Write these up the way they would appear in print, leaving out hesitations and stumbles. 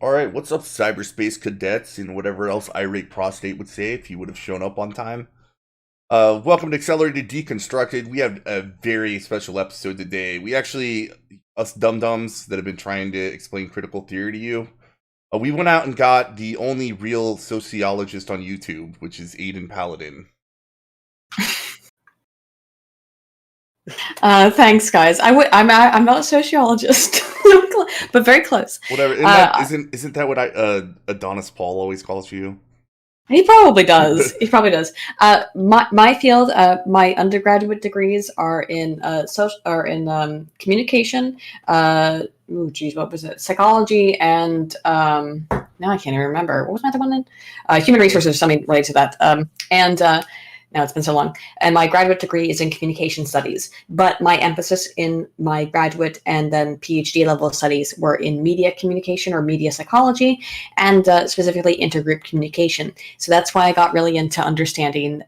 Alright, what's up, cyberspace cadets, and whatever else irate prostate would say if he would have shown up on time? Welcome to Exelereighted Deconstructed. We have a very special episode today. We actually, us dum-dums that have been trying to explain critical theory to you, we went out and got the only real sociologist on YouTube, which is AYDIN PALADIN. Thanks, guys. I'm not a sociologist, but very close. Whatever. Isn't that what Adonis Paul always calls you? He probably does. He probably does. My field, my undergraduate degrees are in communication. What was it? Psychology and now I can't even remember. What was my other one in? Human resources, something related to that. Now it's been so long. And my graduate degree is in communication studies, but my emphasis in my graduate and then PhD level studies were in media communication or media psychology, and specifically intergroup communication. So that's why I got really into understanding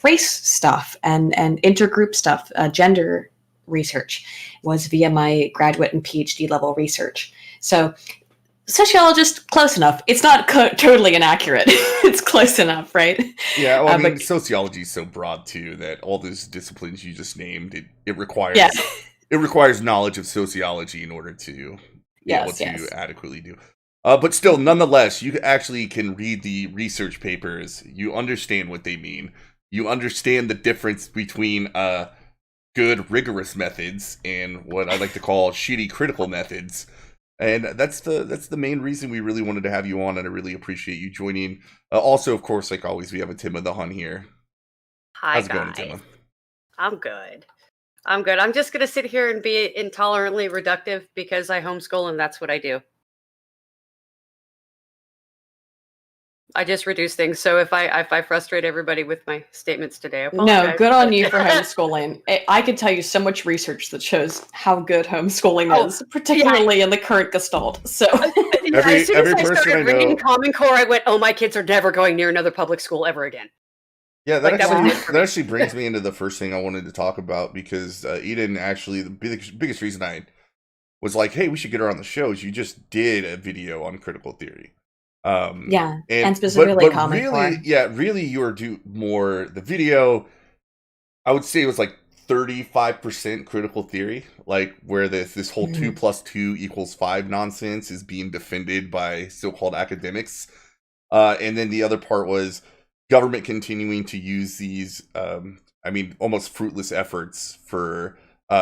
race stuff and intergroup stuff. Gender research was via my graduate and PhD level research. So sociologist, close enough. It's not totally inaccurate. It's close enough, right? Yeah, well, I mean, sociology is so broad too that all those disciplines you just named, it requires it requires knowledge of sociology in order to be able to adequately do. But still, nonetheless, you actually can read the research papers. You understand what they mean. You understand the difference between good, rigorous methods and what I like to call shitty, critical methods. And that's the main reason we really wanted to have you on, and I really appreciate you joining. Also, of course, like always, we have a Timma the Hun here. Hi, How's it guys. going, Timma? I'm good. I'm just going to sit here and be intolerantly reductive because I homeschool and that's what I do. I just reduce things. So if I frustrate everybody with my statements today, I apologize. No, good on you for homeschooling. I could tell you so much research that shows how good homeschooling is, particularly in the current gestalt. So as soon as I started reading Common Core, I went, "Oh, my kids are never going near another public school ever again." Yeah, that actually brings me into the first thing I wanted to talk about, because Eden, actually, the biggest reason I was like, "Hey, we should get her on the show," is you just did a video on critical theory. And specifically Common Core. Yeah, really, you were more the video. I would say it was like 35% critical theory, like where this whole 2 + 2 = 5 nonsense is being defended by so-called academics, and then the other part was government continuing to use these, almost fruitless efforts for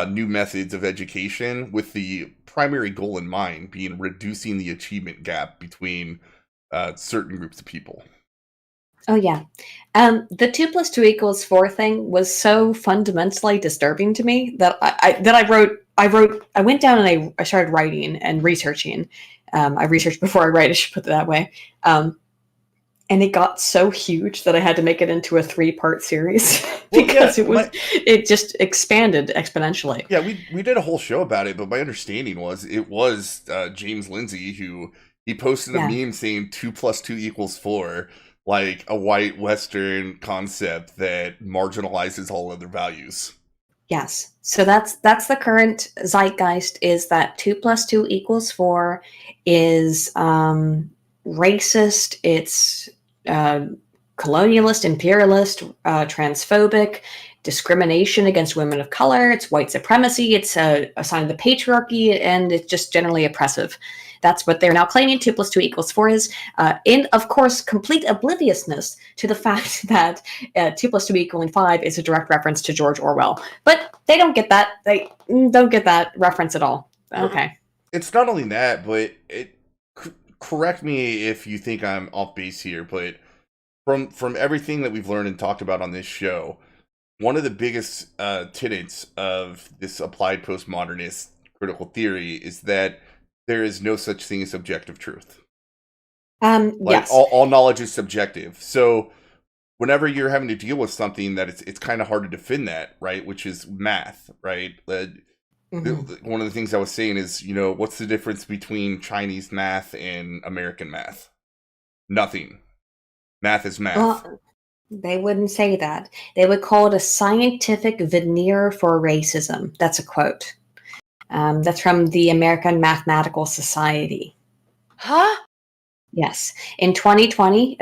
new methods of education, with the primary goal in mind being reducing the achievement gap between certain groups of people. Oh yeah, the 2 + 2 = 4 thing was so fundamentally disturbing to me that I went down and I started writing and researching. I researched before I write, I should put it that way. And it got so huge that I had to make it into a 3-part series because it just expanded exponentially. Yeah, we did a whole show about it, but my understanding was it was James Lindsay who. He posted a meme saying 2 + 2 = 4, like a white Western concept that marginalizes all other values. Yes. So that's the current zeitgeist, is that 2 + 2 = 4 is racist, it's colonialist, imperialist, transphobic, discrimination against women of color, it's white supremacy, it's a sign of the patriarchy, and it's just generally oppressive. That's what they're now claiming 2 + 2 = 4 is, in, of course, complete obliviousness to the fact that 2 + 2 = 5 is a direct reference to George Orwell. But they don't get that. They don't get that reference at all. Okay. It's not only that, but correct me if you think I'm off base here, but from everything that we've learned and talked about on this show, one of the biggest tenets of this applied postmodernist critical theory is that there is no such thing as objective truth. Yes. All knowledge is subjective. So whenever you're having to deal with something that it's kind of hard to defend that, right? Which is math, right? One of the things I was saying is, what's the difference between Chinese math and American math? Nothing. Math is math. Well, they wouldn't say that. They would call it a scientific veneer for racism. That's a quote. That's from the American Mathematical Society. Huh? Yes. In 2020,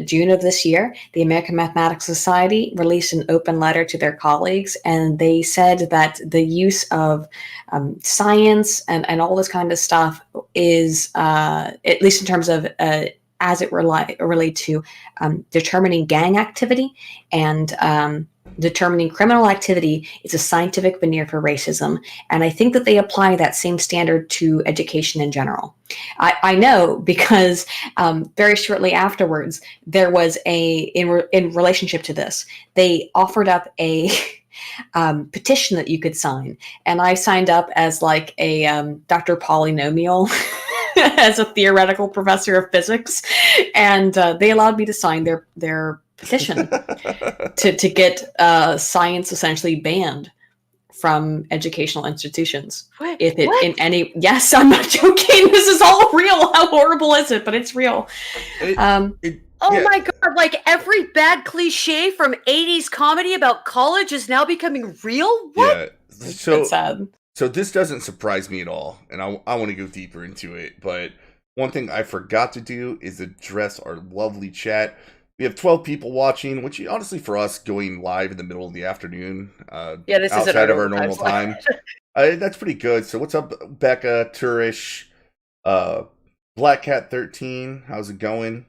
June of this year, the American Mathematics Society released an open letter to their colleagues, and they said that the use of science and all this kind of stuff is, at least in terms of as it relate to determining gang activity and determining criminal activity, is a scientific veneer for racism. And I think that they apply that same standard to education in general. I know because very shortly afterwards, there was in relationship to this, they offered up a petition that you could sign. And I signed up as like a Dr. Polynomial as a theoretical professor of physics. And they allowed me to sign their petition to get science essentially banned from educational institutions. What? If it What? in any, yes, I'm not joking. This is all real. How horrible is it? But it's real. Oh my God, like every bad cliche from 80s comedy about college is now becoming real? What? Yeah. It's sad. So this doesn't surprise me at all, and I want to go deeper into it, but one thing I forgot to do is address our lovely chat. We have 12 people watching, which honestly for us going live in the middle of the afternoon, This outside of our normal time, that's pretty good. So what's up, Becca, Turish, Black Cat 13? How's it going?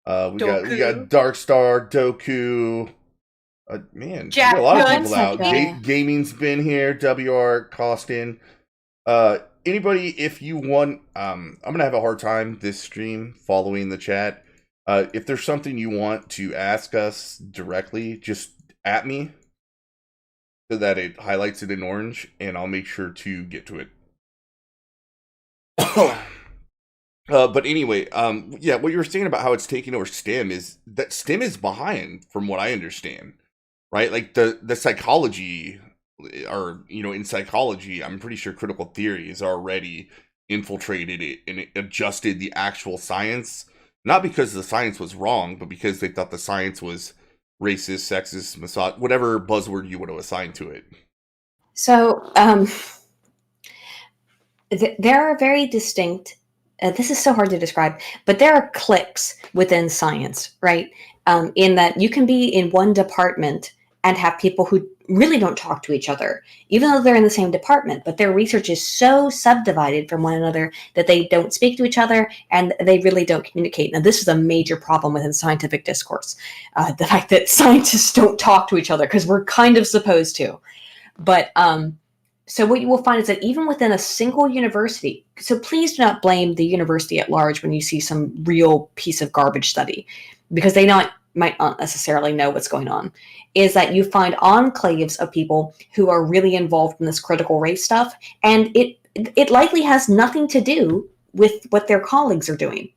We got Darkstar, Doku. Man, Jack, we got a lot of people out. Okay. Gaming's been here. WR, Costin. Anybody, if you want, I'm gonna have a hard time this stream following the chat. If there's something you want to ask us directly, just at me so that it highlights it in orange, and I'll make sure to get to it. But anyway, yeah, what you were saying about how it's taking over STEM is that STEM is behind, from what I understand, right? Like the psychology, or in psychology, I'm pretty sure critical theory has already infiltrated it and it adjusted the actual science. Not because the science was wrong, but because they thought the science was racist, sexist, misogynist, whatever buzzword you want to assign to it. So there are very distinct, this is so hard to describe, but there are cliques within science, right? In that you can be in one department and have people who really don't talk to each other, even though they're in the same department, but their research is so subdivided from one another that they don't speak to each other and they really don't communicate. Now, this is a major problem within scientific discourse, the fact that scientists don't talk to each other, because we're kind of supposed to. But so what you will find is that even within a single university, so please do not blame the university at large when you see some real piece of garbage study, because they might not necessarily know what's going on, is that you find enclaves of people who are really involved in this critical race stuff, and it likely has nothing to do with what their colleagues are doing.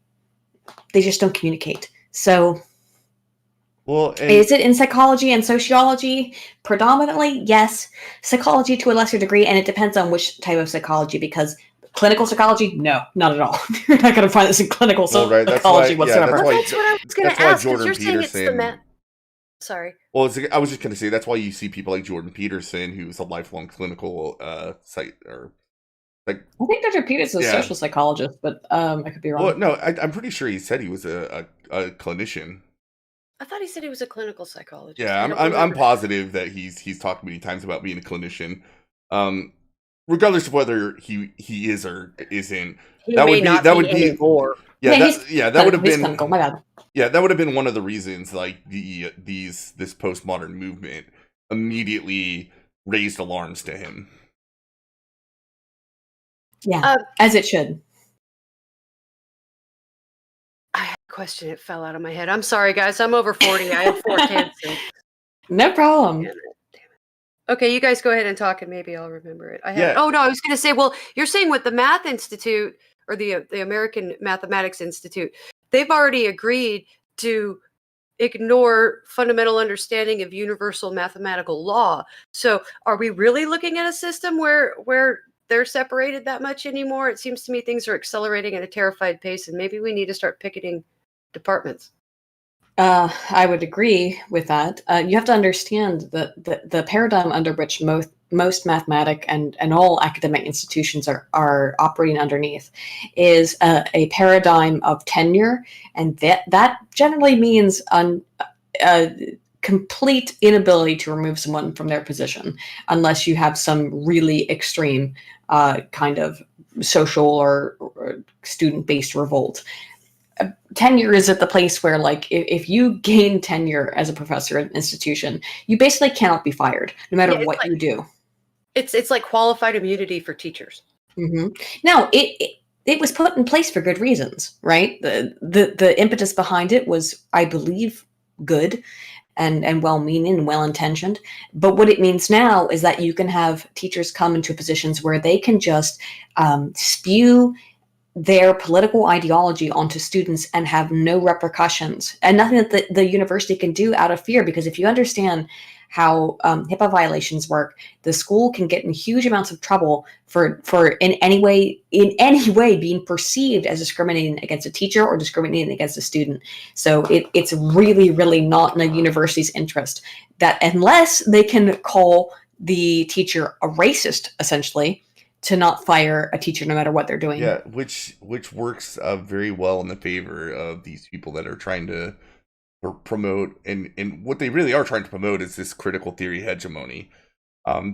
They just don't communicate. So is it in psychology and sociology predominantly? Yes. Psychology to a lesser degree, and it depends on which type of psychology, because clinical psychology, no, not at all. You're not going to find this in clinical psychology whatsoever. That's what I was going to ask. Jordan You're saying it's the Peterson. Sorry. Well, I was just going to say that's why you see people like Jordan Peterson, who's a lifelong clinical I think Dr. Peterson's a social psychologist, but I could be wrong. Well, no, I'm pretty sure he said he was a clinician. I thought he said he was a clinical psychologist. Yeah, I'm positive that he's talked many times about being a clinician. Regardless of whether he is or isn't, that would be anymore. That would have been clinical, my bad. Yeah, that would have been one of the reasons, like this postmodern movement immediately raised alarms to him. Yeah, as it should. I had a question. It fell out of my head. I'm sorry, guys. I'm over 40. I have 4 kids. No problem. Damn it. Okay, you guys go ahead and talk, and maybe I'll remember it. Oh no, I was going to say. Well, you're saying with the Math Institute or the American Mathematics Institute, they've already agreed to ignore fundamental understanding of universal mathematical law. So, are we really looking at a system where they're separated that much anymore? It seems to me things are accelerating at a terrified pace, and maybe we need to start picketing departments. I would agree with that. You have to understand that the paradigm under which most mathematic and all academic institutions are operating underneath is a paradigm of tenure, and that generally means complete inability to remove someone from their position unless you have some really extreme kind of social or student-based revolt. Tenure is at the place where, like, if you gain tenure as a professor at an institution, you basically cannot be fired, no matter what you do. It's like qualified immunity for teachers. Mm-hmm. Now, it was put in place for good reasons, right? The impetus behind it was, I believe, good and well-meaning and well-intentioned. But what it means now is that you can have teachers come into positions where they can just spew their political ideology onto students and have no repercussions, and nothing that the university can do out of fear. Because if you understand how HIPAA violations work, the school can get in huge amounts of trouble for in any way being perceived as discriminating against a teacher or discriminating against a student. So it's really, really not in a university's interest that, unless they can call the teacher a racist, essentially, to not fire a teacher no matter what they're doing. Yeah, which works very well in the favor of these people that are trying to promote, and what they really are trying to promote is this critical theory hegemony,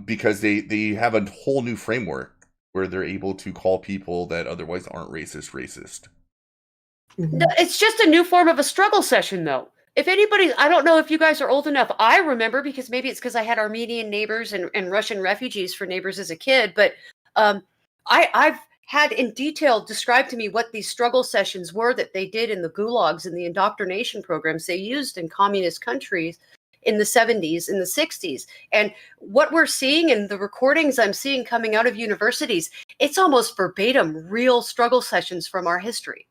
because they have a whole new framework where they're able to call people that otherwise aren't racist. Mm-hmm. It's just a new form of a struggle session, though. If anybody, I don't know if you guys are old enough. I remember, because maybe it's because I had Armenian neighbors and Russian refugees for neighbors as a kid, but I've had in detail described to me what these struggle sessions were that they did in the gulags and the indoctrination programs they used in communist countries in the 70s and the 60s. And what we're seeing in the recordings I'm seeing coming out of universities, it's almost verbatim real struggle sessions from our history.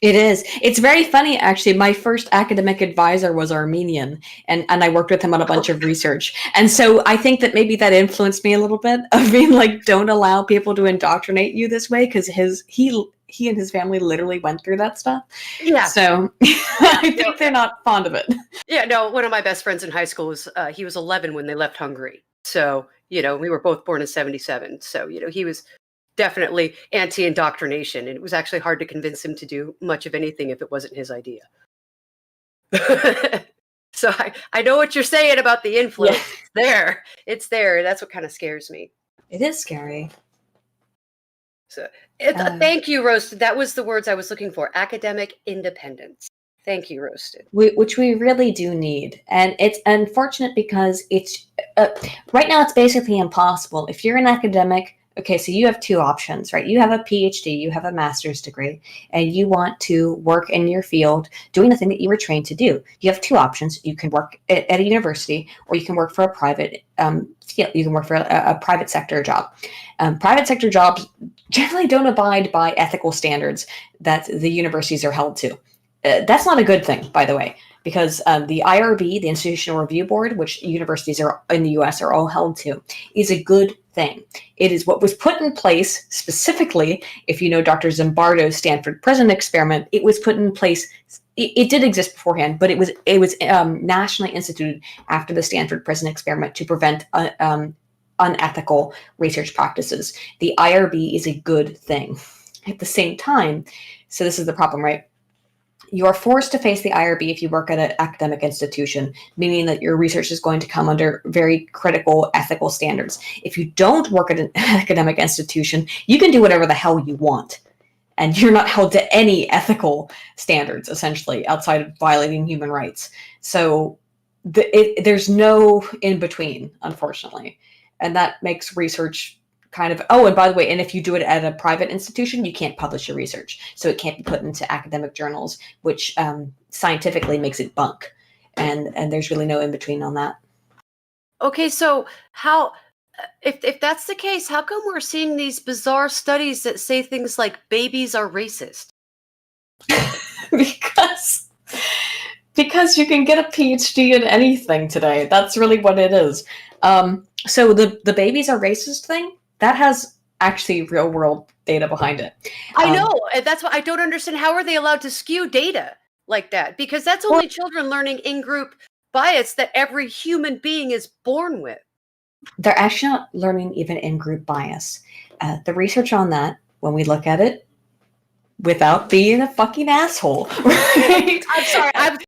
It is. It's very funny, actually. My first academic advisor was Armenian, and I worked with him on a bunch of research. And so I think that maybe that influenced me a little bit, of being like, don't allow people to indoctrinate you this way, because he and his family literally went through that stuff. Yeah. So I think they're not fond of it. Yeah, no, one of my best friends in high school was, he was 11 when they left Hungary. So, we were both born in 1977. So, he was definitely anti-indoctrination, and it was actually hard to convince him to do much of anything if it wasn't his idea. So I know what you're saying about the influence. Yeah. It's there. That's what kind of scares me. It is scary. So thank you, Roasted. That was the words I was looking for. Academic independence. Thank you, Roasted. Which we really do need. And it's unfortunate because it's right now it's basically impossible. If you're an academic, okay, so you have two options, right? You have a PhD, you have a master's degree, and you want to work in your field doing the thing that you were trained to do. You have two options. You can work at a university, or you can work for a private field. You can work for a private sector job. Private sector jobs generally don't abide by ethical standards that the universities are held to. That's not a good thing, by the way, because the IRB, the Institutional Review Board, which universities are in the U.S. are all held to, is a good thing. It is what was put in place specifically, if you know Dr. Zimbardo's Stanford prison experiment, it was put in place. It did exist beforehand, but it was nationally instituted after the Stanford prison experiment to prevent unethical research practices. The IRB is a good thing. At the same time, so this is the problem, right? You are forced to face the IRB if you work at an academic institution, meaning that your research is going to come under very critical ethical standards. If you don't work at an academic institution, you can do whatever the hell you want. And you're not held to any ethical standards, essentially, outside of violating human rights. So there's no in between, unfortunately. And that makes research kind of, oh, and by the way, and if you do it at a private institution, you can't publish your research. So it can't be put into academic journals, which scientifically makes it bunk. And there's really no in between on that. Okay, so how, if that's the case, how come we're seeing these bizarre studies that say things like babies are racist? Because you can get a PhD in anything today. That's really what it is. So the babies are racist thing, that has actually real world data behind it. I know. That's why I don't understand. How are they allowed to skew data like that? Because that's only children learning in-group bias that every human being is born with. they're actually not learning even in-group bias. The research on that, when we look at it, without being a fucking asshole, right? I'm sorry, I'm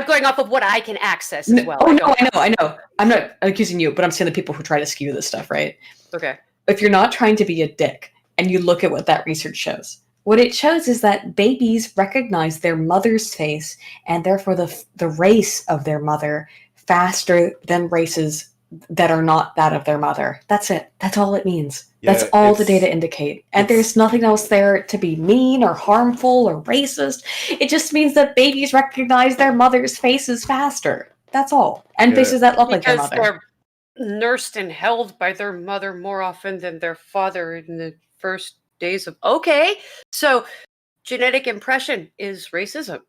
going off of what I can access as well. Oh, no, I know. I'm not accusing you, but I'm saying the people who try to skew this stuff, right? Okay. If you're not trying to be a dick and you look at what that research shows, what it shows is that babies recognize their mother's face and therefore the race of their mother faster than races that are not that of their mother. That's it. That's all it means. Yeah, that's all the data indicate. And there's nothing else there to be mean or harmful or racist. It just means that babies recognize their mother's faces faster. That's all. And faces that look like their mother. Because they're nursed and held by their mother more often than their father in the first days of... Okay, so genetic impression is racism.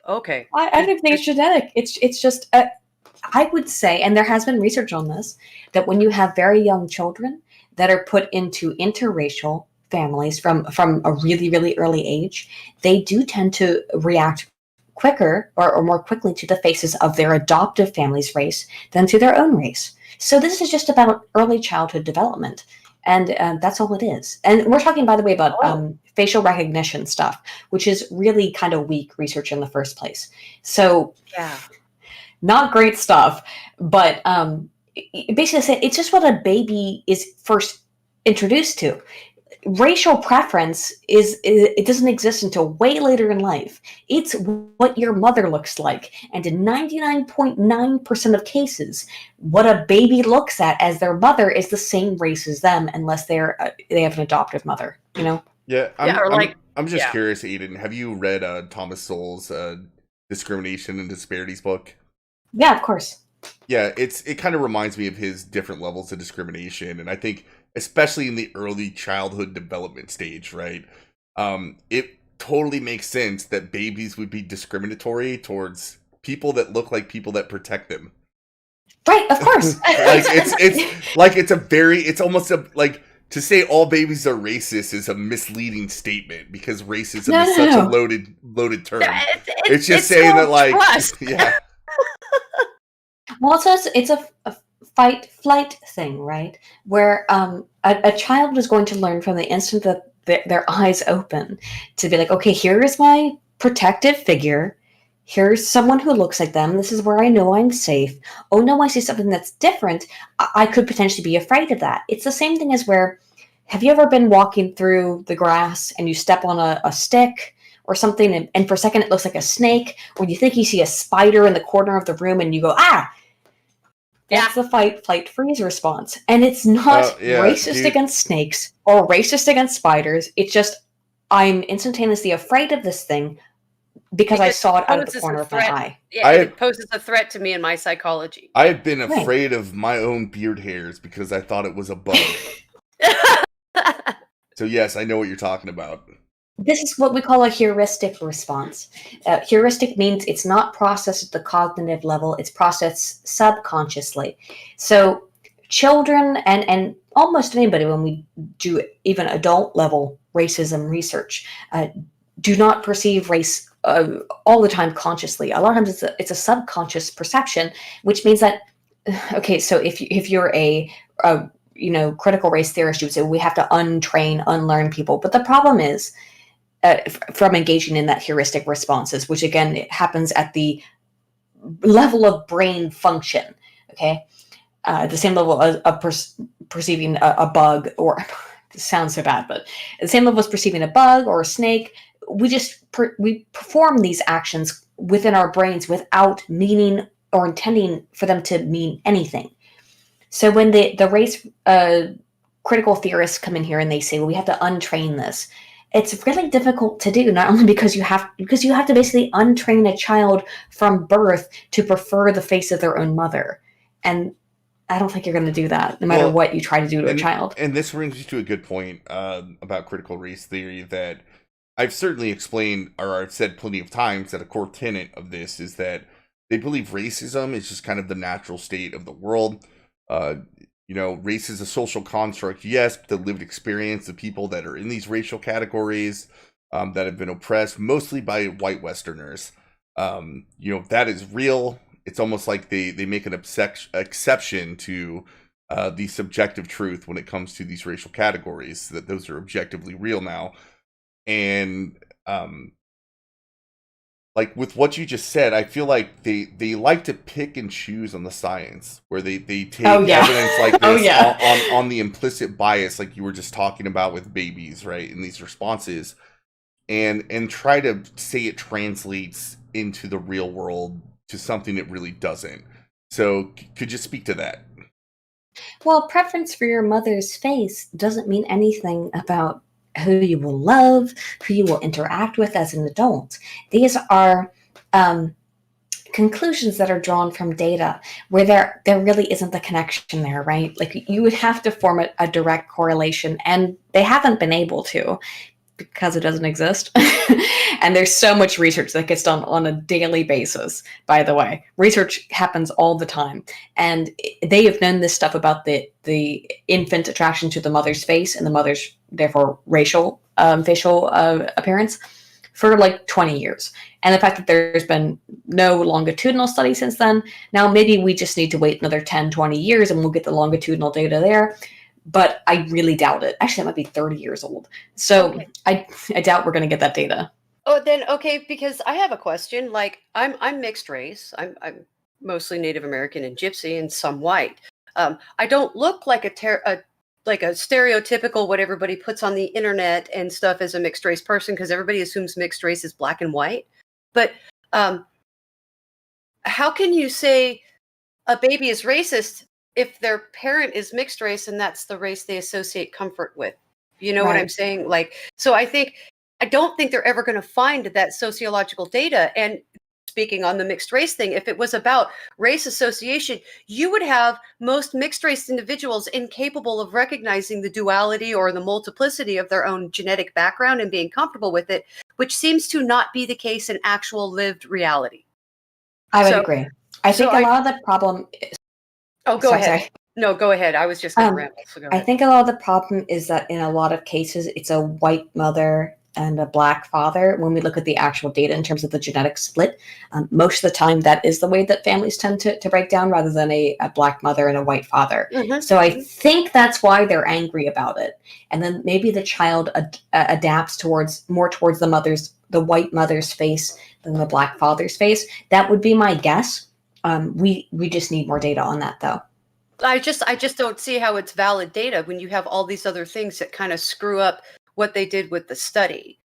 Okay. I don't think it's genetic. It's just... I would say, and there has been research on this, that when you have very young children that are put into interracial families from a really, really early age, they do tend to react quicker or more quickly to the faces of their adoptive family's race than to their own race. So this is just about early childhood development. And that's all it is. And we're talking, by the way, about facial recognition stuff, which is really kind of weak research in the first place. So yeah. Not great stuff, but basically it's just what a baby is first introduced to. Racial preference it doesn't exist until way later in life. It's what your mother looks like, and in 99.9% of cases, what a baby looks at as their mother is the same race as them, unless they have an adoptive mother. You know? Yeah, I'm just curious, Aiden. Have you read Thomas Sowell's Discrimination and Disparities book? Yeah, of course. Yeah, it kind of reminds me of his different levels of discrimination, and I think especially in the early childhood development stage, right? It totally makes sense that babies would be discriminatory towards people that look like people that protect them. Right, of course. It's almost like to say all babies are racist is a misleading statement because racism is such a loaded term. It's just saying that, like, yeah. Well, it's a fight-flight thing, right? Where a child is going to learn from the instant that their eyes open to be like, okay, here is my protective figure. Here's someone who looks like them. This is where I know I'm safe. Oh no, I see something that's different. I could potentially be afraid of that. It's the same thing as where, have you ever been walking through the grass and you step on a stick or something, and for a second it looks like a snake, or you think you see a spider in the corner of the room and you go, ah! That's the fight, flight, freeze response. And it's not racist against snakes or racist against spiders. It's just, I'm instantaneously afraid of this thing because I saw it out of the corner of my eye. Yeah, it poses a threat to me in my psychology. I have been afraid of my own beard hairs because I thought it was a bug. So yes, I know what you're talking about. This is what we call a heuristic response. Heuristic means it's not processed at the cognitive level, it's processed subconsciously. So children and almost anybody, when we do even adult level racism research, do not perceive race all the time consciously. A lot of times it's a subconscious perception, which means that, okay, so if you're a critical race theorist, you would say we have to unlearn people. But the problem is, from engaging in that heuristic responses, which again, it happens at the level of brain function, okay? The same level of perceiving a bug, or this sounds so bad, but the same level as perceiving a bug or a snake. We perform these actions within our brains without meaning or intending for them to mean anything. So when the race critical theorists come in here and they say, well, we have to untrain this, it's really difficult to do, not only because you have to basically untrain a child from birth to prefer the face of their own mother. And I don't think you're going to do that, no matter what you try to do to a child. And this brings you to a good point about critical race theory that I've certainly explained, or I've said plenty of times, that a core tenet of this is that they believe racism is just kind of the natural state of the world. Race is a social construct, yes, but the lived experience of people that are in these racial categories that have been oppressed, mostly by white Westerners. That is real. It's almost like they make an exception to the subjective truth when it comes to these racial categories, that those are objectively real now. And like with what you just said, I feel like they like to pick and choose on the science, where they take evidence like this on the implicit bias, like you were just talking about with babies, right? In these responses, and try to say it translates into the real world to something it really doesn't. So could you speak to that? Well, preference for your mother's face doesn't mean anything about who you will love, who you will interact with as an adult. These are conclusions that are drawn from data where there really isn't the connection there, right? Like you would have to form a direct correlation, and they haven't been able to, because it doesn't exist. And there's so much research that gets done on a daily basis, by the way. Research happens all the time. And they have known this stuff about the infant attraction to the mother's face and the mother's, therefore, facial appearance for like 20 years. And the fact that there's been no longitudinal study since then, now maybe we just need to wait another 10, 20 years and we'll get the longitudinal data there. But I really doubt it. Actually, it might be 30 years old. So okay. I doubt we're going to get that data. Oh, then okay, because I have a question. Like, I'm mixed race. I'm mostly Native American and Gypsy, and some white. I don't look like a stereotypical what everybody puts on the internet and stuff as a mixed race person, because everybody assumes mixed race is black and white. But how can you say a baby is racist if their parent is mixed race and that's the race they associate comfort with? You know what I'm saying? Like, so I don't think they're ever going to find that sociological data. And speaking on the mixed race thing, if it was about race association, you would have most mixed race individuals incapable of recognizing the duality or the multiplicity of their own genetic background and being comfortable with it, which seems to not be the case in actual lived reality. I would agree. I think a lot of the problem is... Oh, go ahead. Sorry. No, go ahead. I was just going to ramble. So go ahead. I think a lot of the problem is that in a lot of cases, it's a white mother and a black father. When we look at the actual data in terms of the genetic split, most of the time that is the way that families tend to break down, rather than a black mother and a white father. Mm-hmm. So I think that's why they're angry about it. And then maybe the child adapts more towards the white mother's face than the black father's face. That would be my guess. We just need more data on that, though. I just don't see how it's valid data when you have all these other things that kind of screw up what they did with the study.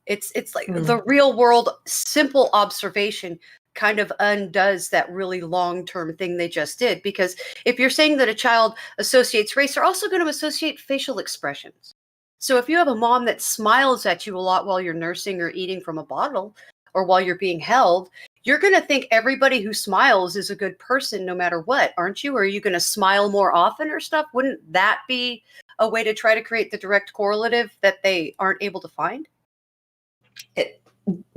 It's like the real world simple observation kind of undoes that really long-term thing they just did. Because if you're saying that a child associates race, they're also going to associate facial expressions. So if you have a mom that smiles at you a lot while you're nursing or eating from a bottle, or while you're being held, you're going to think everybody who smiles is a good person no matter what, aren't you? Or are you going to smile more often or stuff? Wouldn't that be a way to try to create the direct correlative that they aren't able to find?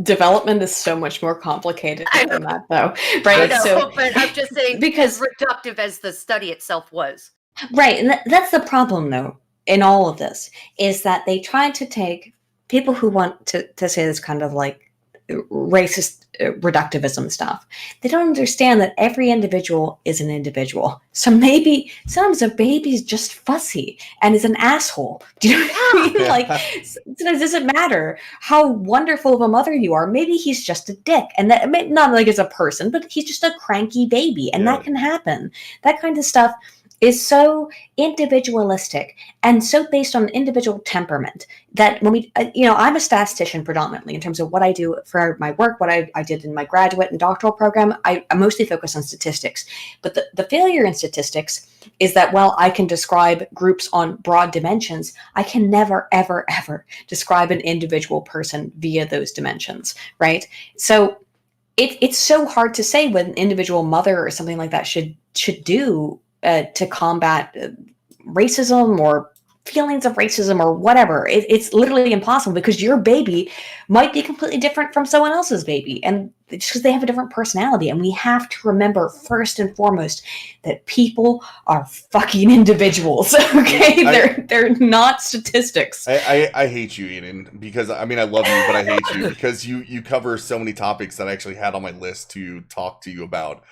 Development is so much more complicated than that, though, right? I know, but I'm just saying, because reductive as the study itself was. Right, and that's the problem, though, in all of this, is that they try to take people who want to say this kind of like racist reductivism stuff. They don't understand that every individual is an individual. So maybe sometimes a baby's just fussy and is an asshole. Do you know what I mean? Like, sometimes it doesn't matter how wonderful of a mother you are. Maybe he's just a dick, and that not like as a person, but he's just a cranky baby, and that can happen. That kind of stuff is so individualistic and so based on individual temperament that when we, I'm a statistician predominantly in terms of what I do for my work, what I did in my graduate and doctoral program. I mostly focus on statistics. But the failure in statistics is that while I can describe groups on broad dimensions, I can never, ever, ever describe an individual person via those dimensions, right? So it's so hard to say what an individual mother or something like that should do to combat racism or feelings of racism or whatever. It's literally impossible, because your baby might be completely different from someone else's baby, and just because they have a different personality. And we have to remember first and foremost that people are fucking individuals. Okay, they're not statistics. I hate you, Aiden, because I mean I love you, but I hate you because you cover so many topics that I actually had on my list to talk to you about,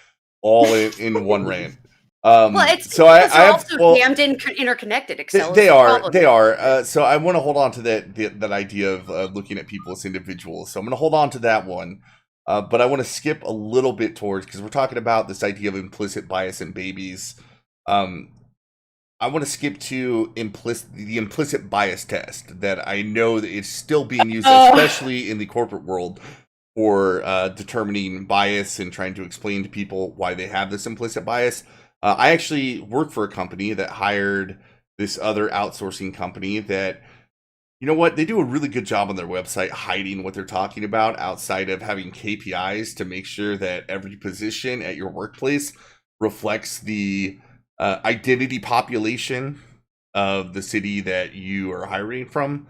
all in one rant. Well, it's so I have also damned interconnected. Excel. They are. So I want to hold on to that idea of looking at people as individuals. So I'm going to hold on to that one. But I want to skip a little bit towards, because we're talking about this idea of implicit bias in babies. I want to skip to the implicit bias test that I know that it's still being used, especially in the corporate world, for determining bias and trying to explain to people why they have this implicit bias. I actually work for a company that hired this other outsourcing company that, you know what, they do a really good job on their website hiding what they're talking about outside of having KPIs to make sure that every position at your workplace reflects the identity population of the city that you are hiring from.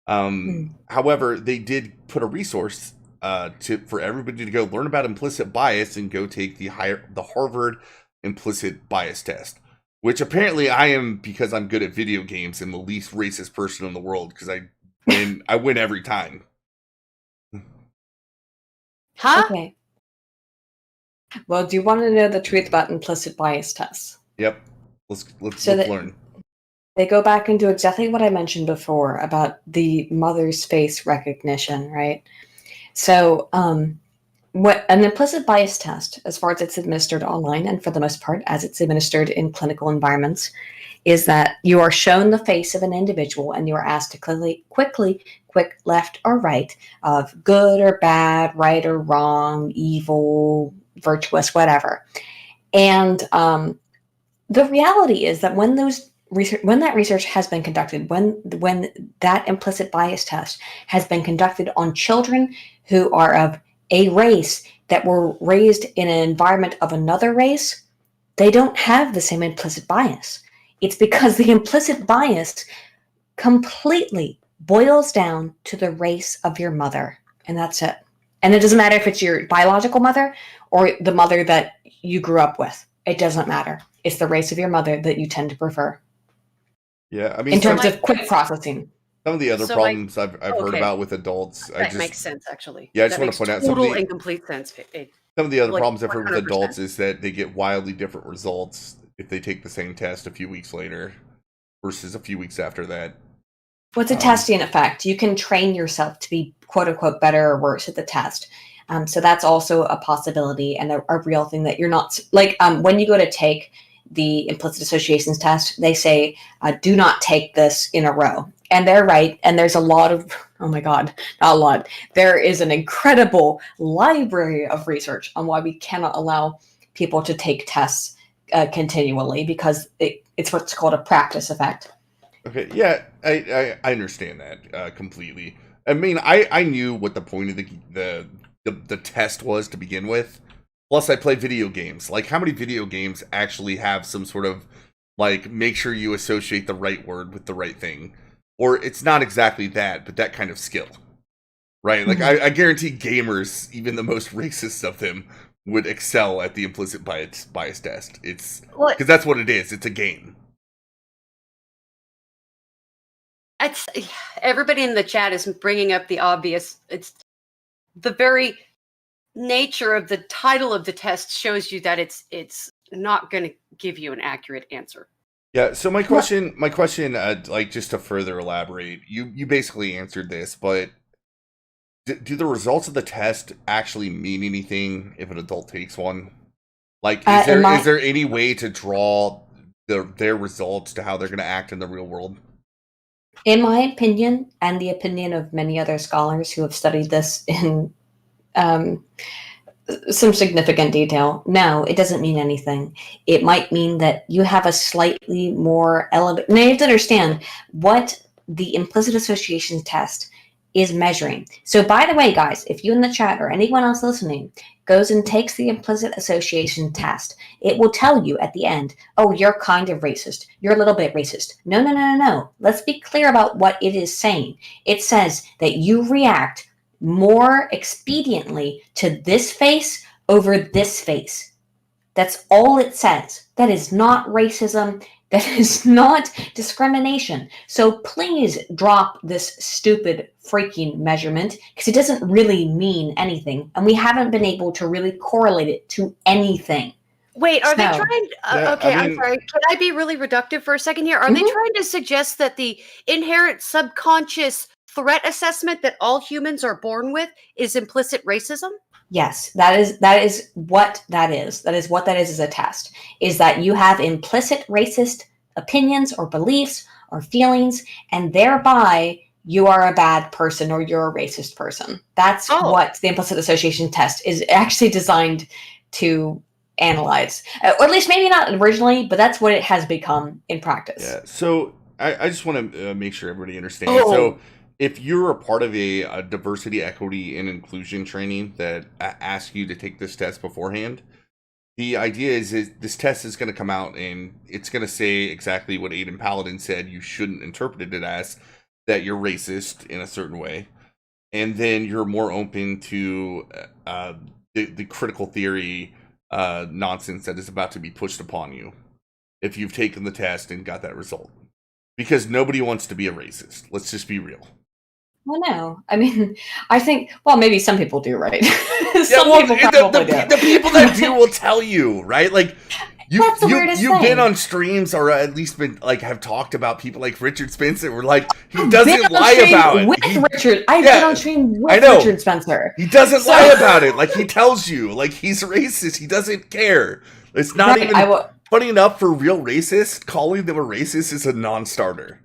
However, they did put a resource for everybody to go learn about implicit bias and go take the Harvard implicit bias test, which apparently I am, because I'm good at video games, and the least racist person in the world, because I win every time. Huh? Okay. Well, do you want to know the truth about implicit bias tests? Yep. Let's learn. They go back into exactly what I mentioned before about the mother's face recognition, right? So, what an implicit bias test, as far as it's administered online, and for the most part, as it's administered in clinical environments, is that you are shown the face of an individual and you are asked to quick left or right of good or bad, right or wrong, evil, virtuous, whatever. And the reality is that when that research has been conducted, when that implicit bias test has been conducted on children who are of a race that were raised in an environment of another race, they don't have the same implicit bias. It's because the implicit bias completely boils down to the race of your mother, and that's it. And it doesn't matter if it's your biological mother or the mother that you grew up with. It doesn't matter. It's the race of your mother that you tend to prefer. Yeah, I mean, in terms of quick processing. Some of the other problems I've heard about with adults, that makes sense, actually. Yeah, I just want to point out total incomplete sense. Some of the other problems I've heard with adults is that they get wildly different results if they take the same test a few weeks later versus a few weeks after that. What's a testing effect? You can train yourself to be quote unquote better or worse at the test. So that's also a possibility and a real thing that you're not like when you go to take the implicit associations test, they say, do not take this in a row. And they're right. And there's a lot of, oh my God, not a lot. There is an incredible library of research on why we cannot allow people to take tests continually, because it's what's called a practice effect. Okay, yeah, I understand that completely. I mean, I knew what the point of the test was to begin with. Plus, I play video games. Like, how many video games actually have some sort of, like, make sure you associate the right word with the right thing? Or it's not exactly that, but that kind of skill. Right? Like, I guarantee gamers, even the most racist of them, would excel at the implicit bias test. It's because that's what it is. It's a game. Everybody in the chat is bringing up the obvious. It's the very nature of the title of the test shows you that it's not going to give you an accurate answer. Yeah. So my question, like, just to further elaborate, you basically answered this, but do the results of the test actually mean anything if an adult takes one? Like, is there any way to draw their results to how they're going to act in the real world? In my opinion, and the opinion of many other scholars who have studied this in some significant detail, no, it doesn't mean anything. It might mean that you have a slightly more elevated. Now you have to understand what the implicit association test is measuring. So, by the way, guys, if you in the chat or anyone else listening goes and takes the implicit association test, it will tell you at the end, oh, you're kind of racist. You're a little bit racist. No. Let's be clear about what it is saying. It says that you react more expediently to this face over this face. That's all it says. That is not racism. That is not discrimination. So please drop this stupid freaking measurement, because it doesn't really mean anything. And we haven't been able to really correlate it to anything. Wait, are they So- trying? Okay, I'm sorry. Can I be really reductive for a second here? Are they trying to suggest that the inherent subconscious threat assessment that all humans are born with is implicit racism? Yes, that is what that is. That is what that is as a test. Is that you have implicit racist opinions or beliefs or feelings, and thereby you are a bad person or you're a racist person. That's what the implicit association test is actually designed to analyze. Or at least maybe not originally, but that's what it has become in practice. Yeah. So I just want to make sure everybody understands. So if you're a part of a diversity, equity, and inclusion training that asks you to take this test beforehand, the idea is this test is going to come out and it's going to say exactly what AYDIN Paladin said you shouldn't interpret it as, that you're racist in a certain way. And then you're more open to the critical theory nonsense that is about to be pushed upon you if you've taken the test and got that result. Because nobody wants to be a racist. Let's just be real. Well, no. I mean, I think, well, maybe some people do, right? The people that do will tell you, right? Like, you've been on streams or at least been, like, have talked about people like Richard Spencer. We're like, he doesn't lie about it. I've been on stream with Richard Spencer. He doesn't lie about it. Like, he tells you, like, he's racist. He doesn't care. It's not even funny enough for real racists. Calling them a racist is a non-starter.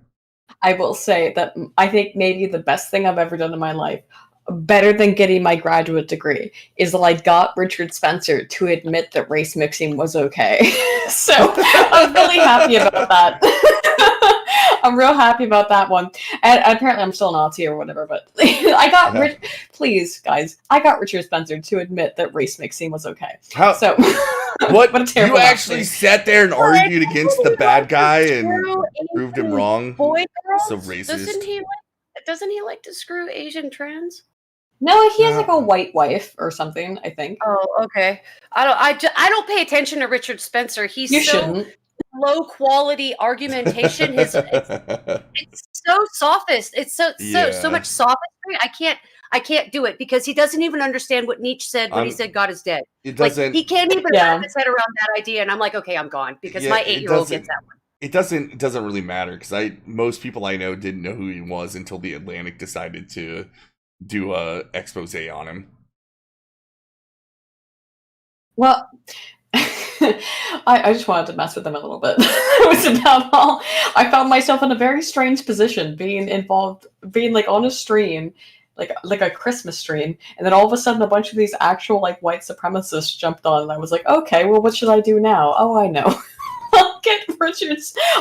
I will say that I think maybe the best thing I've ever done in my life, better than getting my graduate degree, is that I got Richard Spencer to admit that race mixing was okay. So I'm really happy about that. I'm real happy about that one. And apparently I'm still a Nazi or whatever, but I got please, guys, I got Richard Spencer to admit that race mixing was okay. So what a terrible you actually sat there and argued against the bad guy and proved him wrong. So racist. Doesn't he like to screw Asian trans? No, he has like a white wife or something, I think. Oh, okay. I don't pay attention to Richard Spencer. He's low quality argumentation. It's so sophist. It's so much sophistry. I can't do it because he doesn't even understand what Nietzsche said when he said God is dead. It doesn't. Like, he can't even wrap his head around that idea, and I'm like, okay, I'm gone because my 8-year-old gets that one. It doesn't really matter because most people I know didn't know who he was until The Atlantic decided to do a expose on him. Well, I just wanted to mess with them a little bit. It was about all. I found myself in a very strange position, being involved, being like on a stream, like a Christmas stream, and then all of a sudden a bunch of these actual like white supremacists jumped on, and I was like, okay, well, what should I do now? Oh, I know.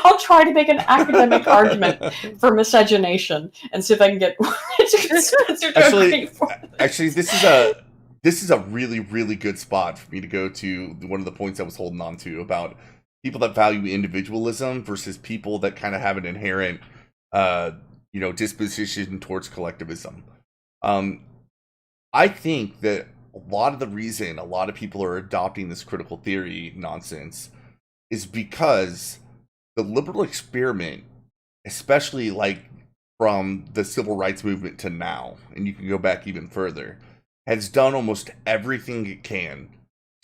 I'll try to make an academic argument for miscegenation and see if I can get Richard Spencer to agree for it. Actually, this is a really, really good spot for me to go to one of the points I was holding on to about people that value individualism versus people that kind of have an inherent, disposition towards collectivism. I think that a lot of the reason a lot of people are adopting this critical theory nonsense is because the liberal experiment, especially like from the civil rights movement to now, and you can go back even further, has done almost everything it can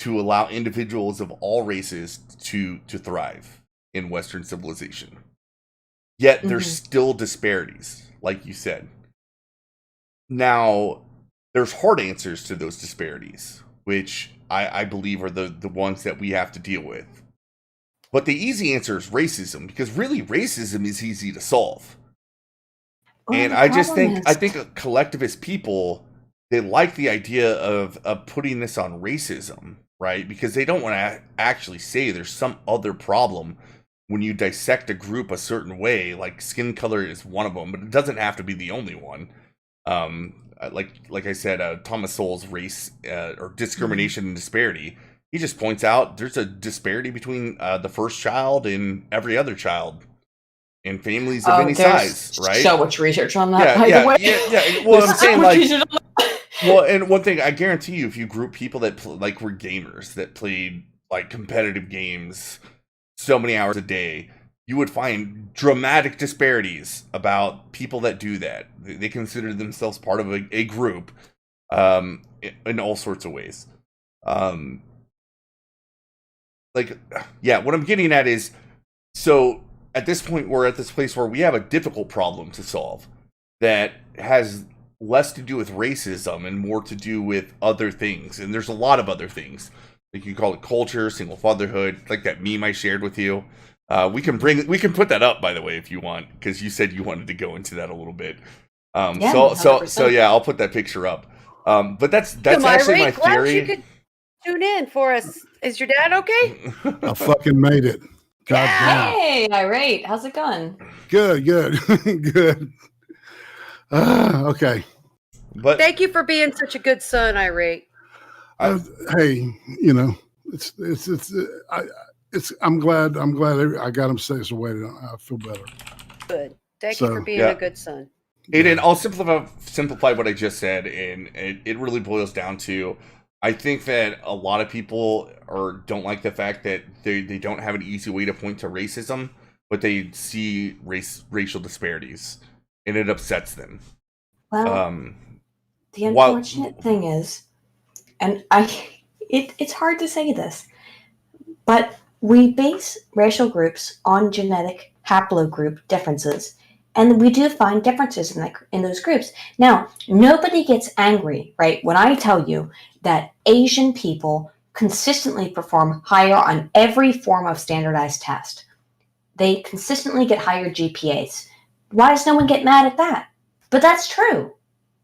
to allow individuals of all races to thrive in Western civilization. Yet there's still disparities, like you said. Now, there's hard answers to those disparities, which I believe are the ones that we have to deal with. But the easy answer is racism, because really racism is easy to solve. And I think collectivist people, they like the idea of putting this on racism, right? Because they don't want to actually say there's some other problem when you dissect a group a certain way. Like skin color is one of them, but it doesn't have to be the only one. Like I said, Thomas Sowell's race or discrimination and disparity. He just points out there's a disparity between the first child and every other child in families of any size, right? So much research on that, by the way. Yeah. Well, I'm saying well, and one thing I guarantee you, if you group people that were gamers that played like competitive games so many hours a day, you would find dramatic disparities about people that do that. They consider themselves part of a group in all sorts of ways. what I'm getting at is, so at this point, we're at this place where we have a difficult problem to solve that has less to do with racism and more to do with other things. And there's a lot of other things. Like you call it culture, single fatherhood, like that meme I shared with you. We can put that up, by the way, if you want, because you said you wanted to go into that a little bit. So yeah, I'll put that picture up. But that's actually my theory. You could tune in for us. Is your dad okay? I fucking made it. God damn. Hey, irate. How's it going? Good. Good. Okay. But thank you for being such a good son, irate. Hey, I'm glad I got him safe away. I feel better. Good. Thank you for being a good son. Aiden, I'll simplify what I just said, and it really boils down to, I think that a lot of people don't like the fact that they don't have an easy way to point to racism, but they see racial disparities, and it upsets them. Well, the unfortunate thing is, and it's hard to say this, but we base racial groups on genetic haplogroup differences, and we do find differences in those groups. Now, nobody gets angry, right, when I tell you that Asian people consistently perform higher on every form of standardized test. They consistently get higher GPAs. Why does no one get mad at that? But that's true.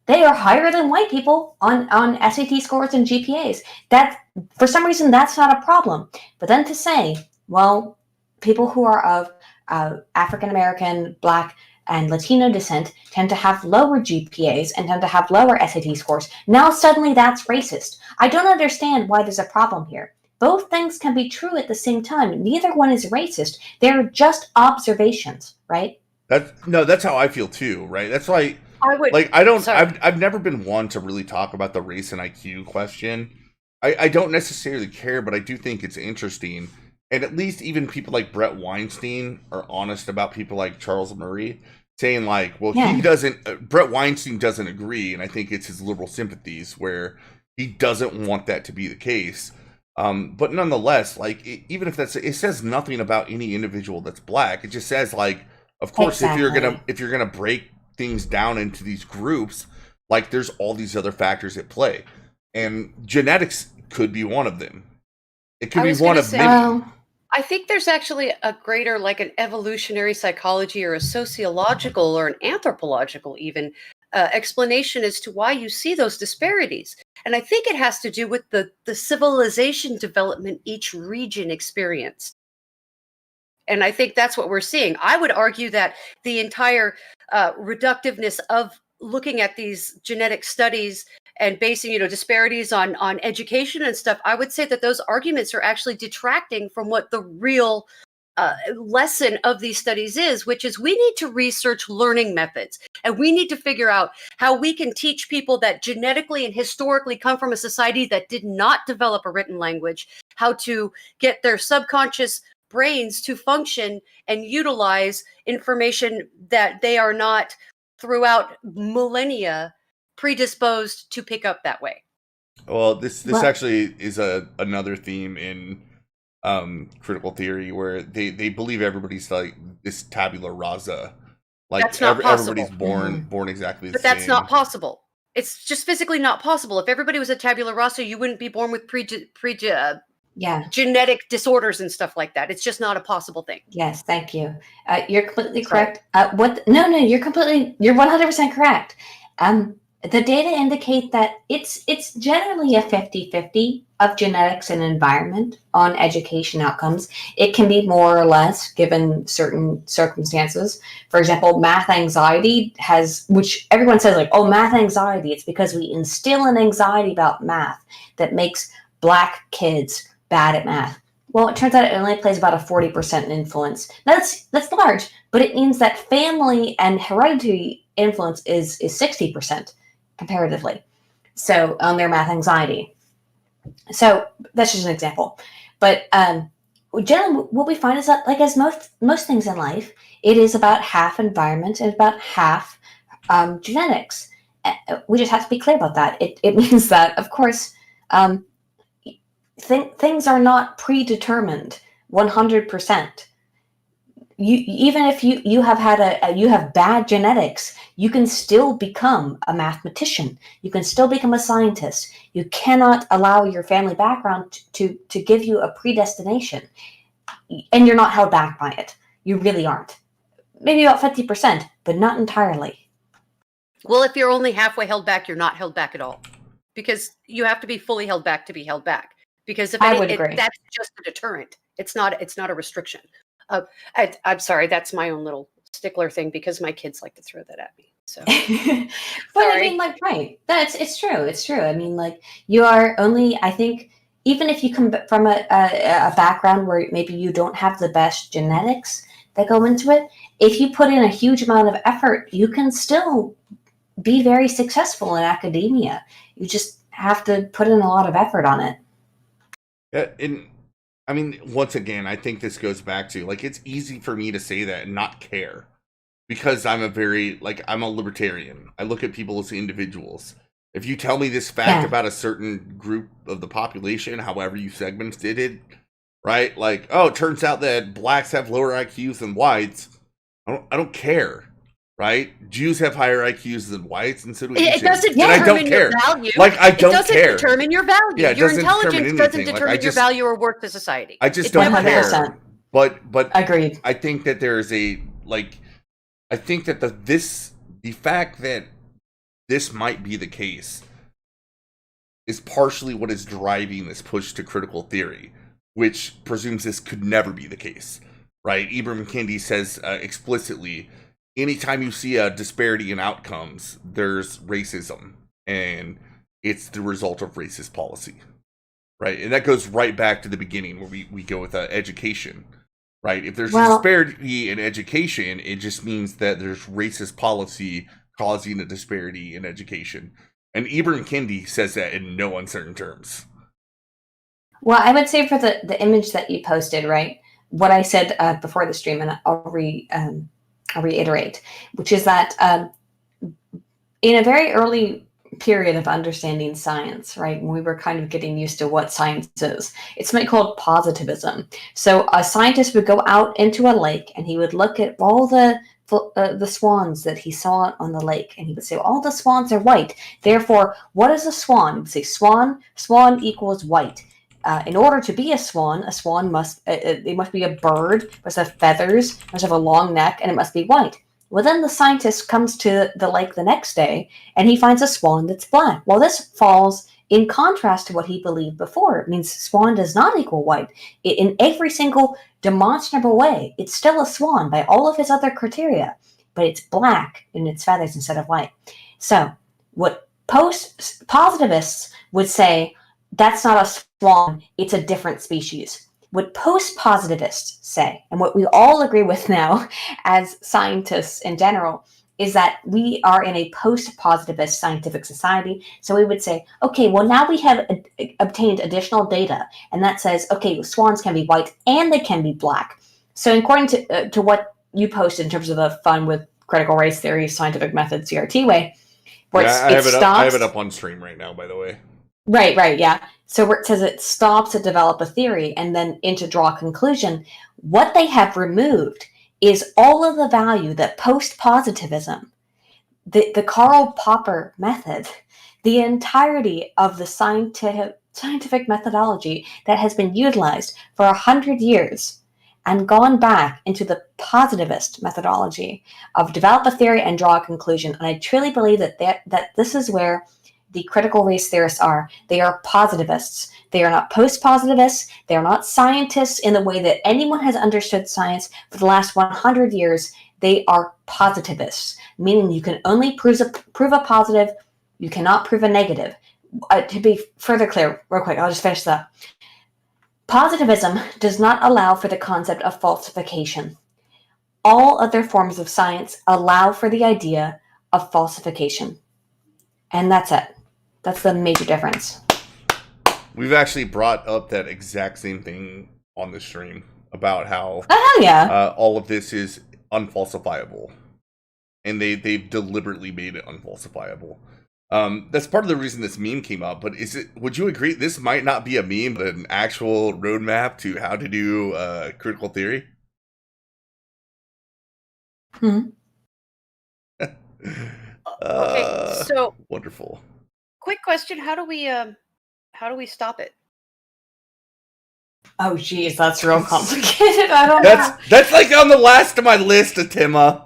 They are higher than white people on SAT scores and GPAs. That, for some reason, that's not a problem. But then to say, well, people who are of African American, Black, and Latino descent tend to have lower GPAs and tend to have lower SAT scores. Now suddenly that's racist. I don't understand why there's a problem here. Both things can be true at the same time. Neither one is racist. They're just observations, right? That's how I feel too, right? That's why I've never been one to really talk about the race and IQ question. I don't necessarily care, but I do think it's interesting. And at least even people like Brett Weinstein are honest about people like Charles Murray, saying like, well, he doesn't, Brett Weinstein doesn't agree. And I think it's his liberal sympathies where he doesn't want that to be the case. But nonetheless, like, even if it says nothing about any individual that's Black. It just says like, of course, if you're gonna break things down into these groups, like there's all these other factors at play, and genetics could be one of them. It could be one of many. I think there's actually a greater, like an evolutionary psychology or a sociological or an anthropological even explanation as to why you see those disparities. And I think it has to do with the civilization development each region experienced. And I think that's what we're seeing. I would argue that the entire reductiveness of looking at these genetic studies and basing, disparities on education and stuff, I would say that those arguments are actually detracting from what the real lesson of these studies is, which is we need to research learning methods, and we need to figure out how we can teach people that genetically and historically come from a society that did not develop a written language, how to get their subconscious brains to function and utilize information that they are not throughout millennia predisposed to pick up that way. Well, this actually is another theme in critical theory where they believe everybody's like this tabula rasa, like that's not possible. Everybody's born exactly the same. But that's not possible. It's just physically not possible. If everybody was a tabula rasa, you wouldn't be born with genetic disorders and stuff like that. It's just not a possible thing. Yes, thank you. You're completely correct. No, you're 100% correct. The data indicate that it's generally a 50-50 of genetics and environment on education outcomes. It can be more or less given certain circumstances. For example, math anxiety which everyone says like, oh, math anxiety, it's because we instill an anxiety about math that makes Black kids bad at math. Well, it turns out it only plays about a 40% influence. That's large, but it means that family and hereditary influence is 60%. Comparatively, so on their math anxiety. So that's just an example. But generally, what we find is that, like as most things in life, it is about half environment and about half genetics. We just have to be clear about that. It means that, of course, things are not predetermined 100%. Even if you have had you have bad genetics, you can still become a mathematician. You can still become a scientist. You cannot allow your family background to give you a predestination, and you're not held back by it. You really aren't. Maybe about 50%, but not entirely. Well, if you're only halfway held back, you're not held back at all, because you have to be fully held back to be held back. Because if I would agree. That's just a deterrent. It's not a restriction. I'm sorry, that's my own little stickler thing, because my kids like to throw that at me. So, but I mean, like, right? It's true. It's true. I mean, like, you are only, I think, even if you come from a background where maybe you don't have the best genetics that go into it, if you put in a huge amount of effort, you can still be very successful in academia. You just have to put in a lot of effort on it. Yeah, and I mean, once again, I think this goes back to, like, it's easy for me to say that and not care, because I'm a libertarian. I look at people as individuals. If you tell me this fact about a certain group of the population, however you segmented it, right? Like, oh, it turns out that blacks have lower IQs than whites. I don't care. Right? Jews have higher IQs than whites, and so do Asians. It doesn't determine your value. Like, I don't care. It doesn't determine your value. Yeah, your intelligence doesn't determine your value or worth to society. I just don't care. But agreed. I think that there's I think that the fact that this might be the case is partially what is driving this push to critical theory, which presumes this could never be the case. Right? Ibram Kendi says explicitly, anytime you see a disparity in outcomes, there's racism, and it's the result of racist policy, right? And that goes right back to the beginning where we go with education, right? If there's a disparity in education, it just means that there's racist policy causing a disparity in education. And Ibram Kendi says that in no uncertain terms. Well, I would say for the image that you posted, right, what I said before the stream, and I'll reiterate, which is that in a very early period of understanding science, right, when we were kind of getting used to what science is, it's something called positivism. So a scientist would go out into a lake, and he would look at all the swans that he saw on the lake, and he would say, all the swans are white. Therefore, what is a swan? He would say, swan equals white. In order to be a swan must it must be a bird, must have feathers, must have a long neck, and it must be white. Well, then the scientist comes to the lake the next day, and he finds a swan that's black. Well, this falls in contrast to what he believed before. It means swan does not equal white. In every single demonstrable way, it's still a swan by all of his other criteria, but it's black in its feathers instead of white. So what post-positivists would say, that's not a swan, it's a different species. What post-positivists say, and what we all agree with now as scientists in general, is that we are in a post-positivist scientific society. So we would say, okay, well, now we have obtained additional data, and that says, okay, swans can be white and they can be black. So according to what you posted in terms of the fun with critical race theory, scientific method, CRT way, where I have it up on stream right now, by the way. Right, yeah. So where it says it stops to develop a theory and then to draw a conclusion, what they have removed is all of the value that post-positivism, the Karl Popper method, the entirety of the scientific methodology that has been utilized for 100 years and gone back into the positivist methodology of develop a theory and draw a conclusion. And I truly believe that this is where the critical race theorists are. They are positivists. They are not post-positivists. They are not scientists in the way that anyone has understood science for the last 100 years. They are positivists, meaning you can only prove a positive. You cannot prove a negative. To be further clear, real quick, I'll just finish that. Positivism does not allow for the concept of falsification. All other forms of science allow for the idea of falsification. And that's it. That's the major difference. We've actually brought up that exact same thing on the stream about how all of this is unfalsifiable. And they've deliberately made it unfalsifiable. That's part of the reason this meme came up. But would you agree this might not be a meme, but an actual roadmap to how to do critical theory? Okay, so wonderful. Quick question: how do we stop it? Oh, geez, that's real complicated. I don't know. That's like on the last of my list, Atima.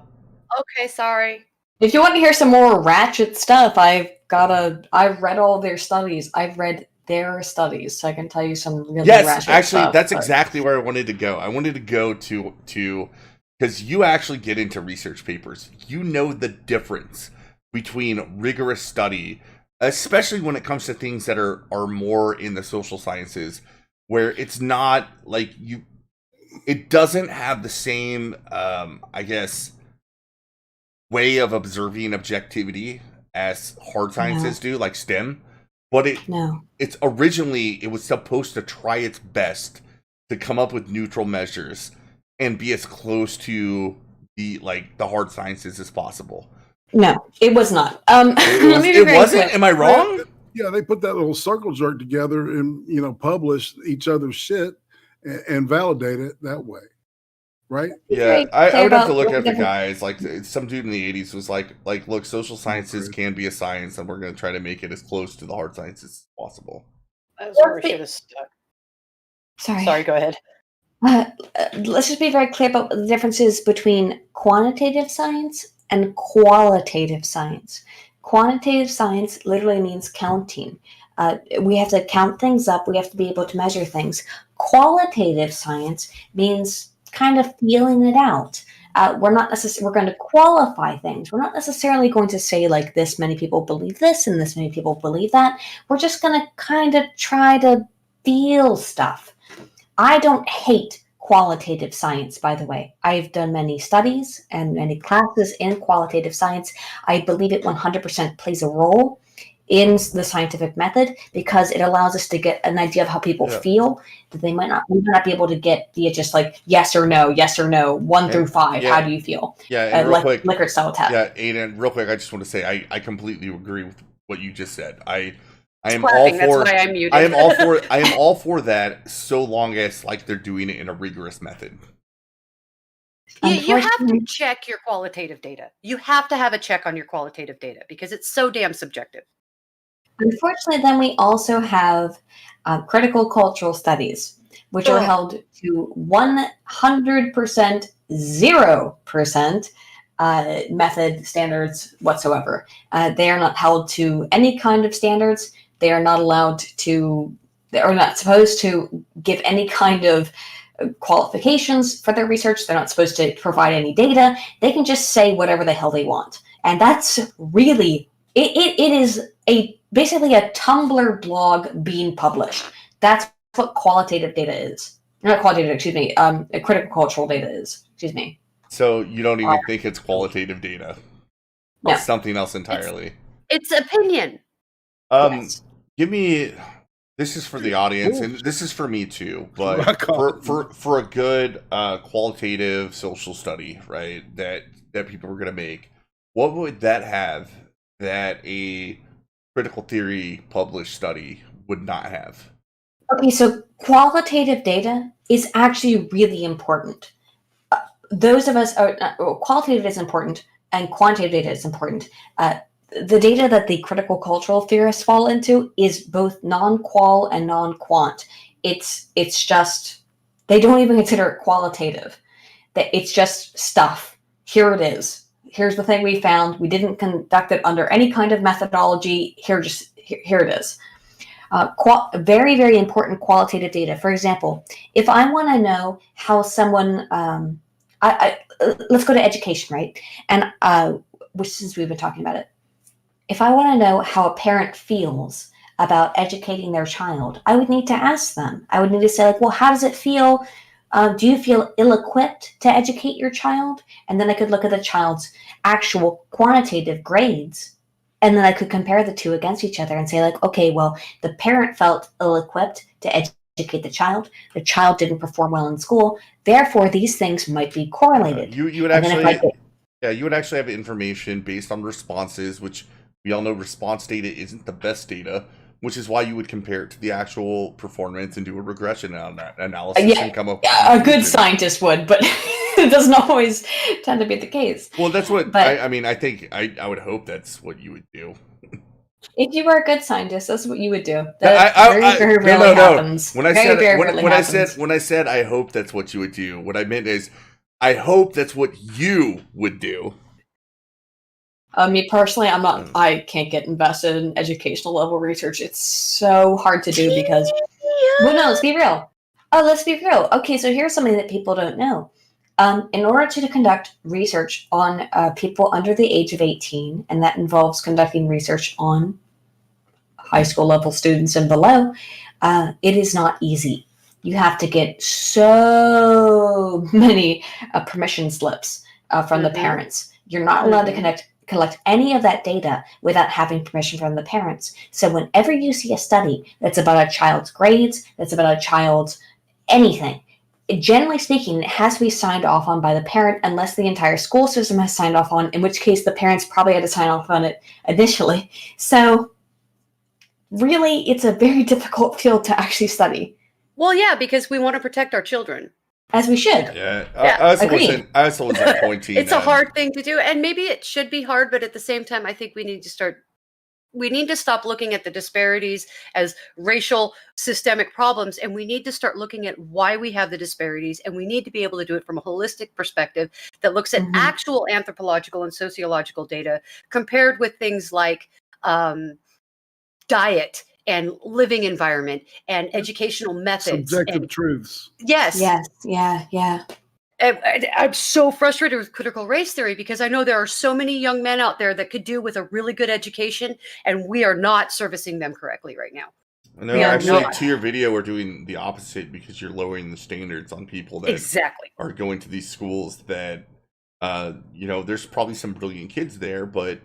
Okay, sorry. If you want to hear some more ratchet stuff, I've read all their studies. I've read their studies, so I can tell you some really ratchet stuff. Yes, actually, that's exactly where I wanted to go. I wanted to go to because you actually get into research papers. You know the difference between rigorous study, especially when it comes to things that are more in the social sciences, where it's not like it doesn't have the same, I guess, way of observing objectivity as hard sciences do, like STEM. But it's originally, it was supposed to try its best to come up with neutral measures and be as close to the hard sciences as possible. No, it was not. It wasn't? Am I wrong? Yeah, they put that little circle jerk together and, publish each other's shit and validate it that way. Right? Yeah, I would have to look at the guys. Like, some dude in the 80s was like, look, social sciences can be a science, and we're going to try to make it as close to the hard sciences as possible. That's where we should have stuck. Sorry, go ahead. Let's just be very clear about the differences between quantitative science and qualitative science. Quantitative science literally means counting. We have to count things up. We have to be able to measure things. Qualitative science means kind of feeling it out. We're going to qualify things. We're not necessarily going to say, like, this many people believe this and this many people believe that. We're just going to kind of try to feel stuff. I don't hate qualitative science, by the way. I've done many studies and many classes in qualitative science. I believe it 100% plays a role in the scientific method because it allows us to get an idea of how people feel that we might not be able to get via just like yes or no, 1 through 5. How do you feel? Yeah, and real quick, Likert style test. Yeah, Aiden, real quick, I just want to say I completely agree with what you just said. I am all for. That's why I'm muted. I am all for that, so long as they're doing it in a rigorous method. You have to check your qualitative data. You have to have a check on your qualitative data because it's so damn subjective. Unfortunately, then we also have critical cultural studies, which are held to 100%, 0% method standards whatsoever. They are not held to any kind of standards. They are not allowed to, they are not supposed to give any kind of qualifications for their research. They're not supposed to provide any data. They can just say whatever the hell they want. And that's really, it is basically a Tumblr blog being published. That's what qualitative data is. Not qualitative, excuse me, critical cultural data is. Excuse me. So you don't even think it's qualitative data? No. It's something else entirely. It's opinion. Yes. Give me. This is for the audience, and this is for me too. But for a good qualitative social study, right? That people are going to make. What would that have that a critical theory published study would not have? Okay, so qualitative data is actually really important. Those of us qualitative is important and quantitative data is important. The data that the critical cultural theorists fall into is both non-qual and non-quant. It's just, they don't even consider it qualitative. It's just stuff. Here it is. Here's the thing we found. We didn't conduct it under any kind of methodology. Here it is. Very, very important qualitative data. For example, if I want to know how someone, let's go to education, right? And since we've been talking about it, if I want to know how a parent feels about educating their child, I would need to ask them. I would need to say, like, well, how does it feel? Do you feel ill-equipped to educate your child? And then I could look at the child's actual quantitative grades. And then I could compare the two against each other and say, like, okay, well, the parent felt ill-equipped to educate the child. The child didn't perform well in school. Therefore, these things might be correlated. You would actually have information based on responses, which We all know response data isn't the best data, which is why you would compare it to the actual performance and do a regression on that analysis and come up with a good scientist would, but it doesn't always tend to be the case. Well, that's what I mean. I think I would hope that's what you would do. If you were a good scientist, that's what you would do. That very rarely happens. When I said I hope that's what you would do, what I meant is I hope that's what you would do. Me personally, I'm not. I can't get invested in educational level research. It's so hard to do because. Well, no, let's be real. Let's be real. Okay, so here's something that people don't know. In order to conduct research on people under the age of 18, and that involves conducting research on high school level students and below, it is not easy. You have to get so many permission slips from the parents. You're not allowed to collect any of that data without having permission from the parents. So whenever you see a study that's about a child's grades, that's about a child's anything, generally speaking, it has to be signed off on by the parent unless the entire school system has signed off on, in which case the parents probably had to sign off on it initially. So really, it's a very difficult field to actually study. Well, yeah, because we want to protect our children. As we should. Yeah, I also wasn't pointing. It's a hard thing to do, and maybe it should be hard, but at the same time, I think we need to stop looking at the disparities as racial systemic problems, and we need to start looking at why we have the disparities, and we need to be able to do it from a holistic perspective that looks at actual anthropological and sociological data compared with things like diet and living environment and educational methods. Subjective truths. Yes. Yes. Yeah. I'm so frustrated with critical race theory because I know there are so many young men out there that could do with a really good education, and we are not servicing them correctly right now. And they're actually, to your video, we're doing the opposite because you're lowering the standards on people that are going to these schools that, there's probably some brilliant kids there, but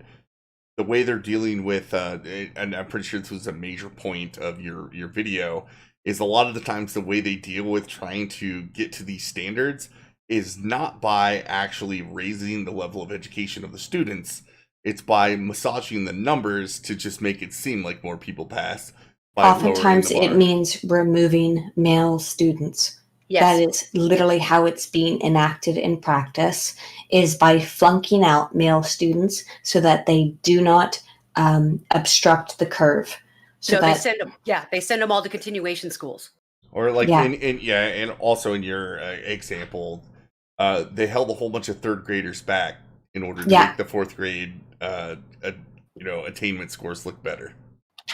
the way they're dealing with, and I'm pretty sure this was a major point of your video, is a lot of the times the way they deal with trying to get to these standards is not by actually raising the level of education of the students. It's by massaging the numbers to just make it seem like more people pass. Oftentimes it means removing male students. Yes. That is literally how it's being enacted in practice, is by flunking out male students so that they do not obstruct the curve. So they send them all to continuation schools. Or like and also in your example, they held a whole bunch of third graders back in order to make the fourth grade attainment scores look better.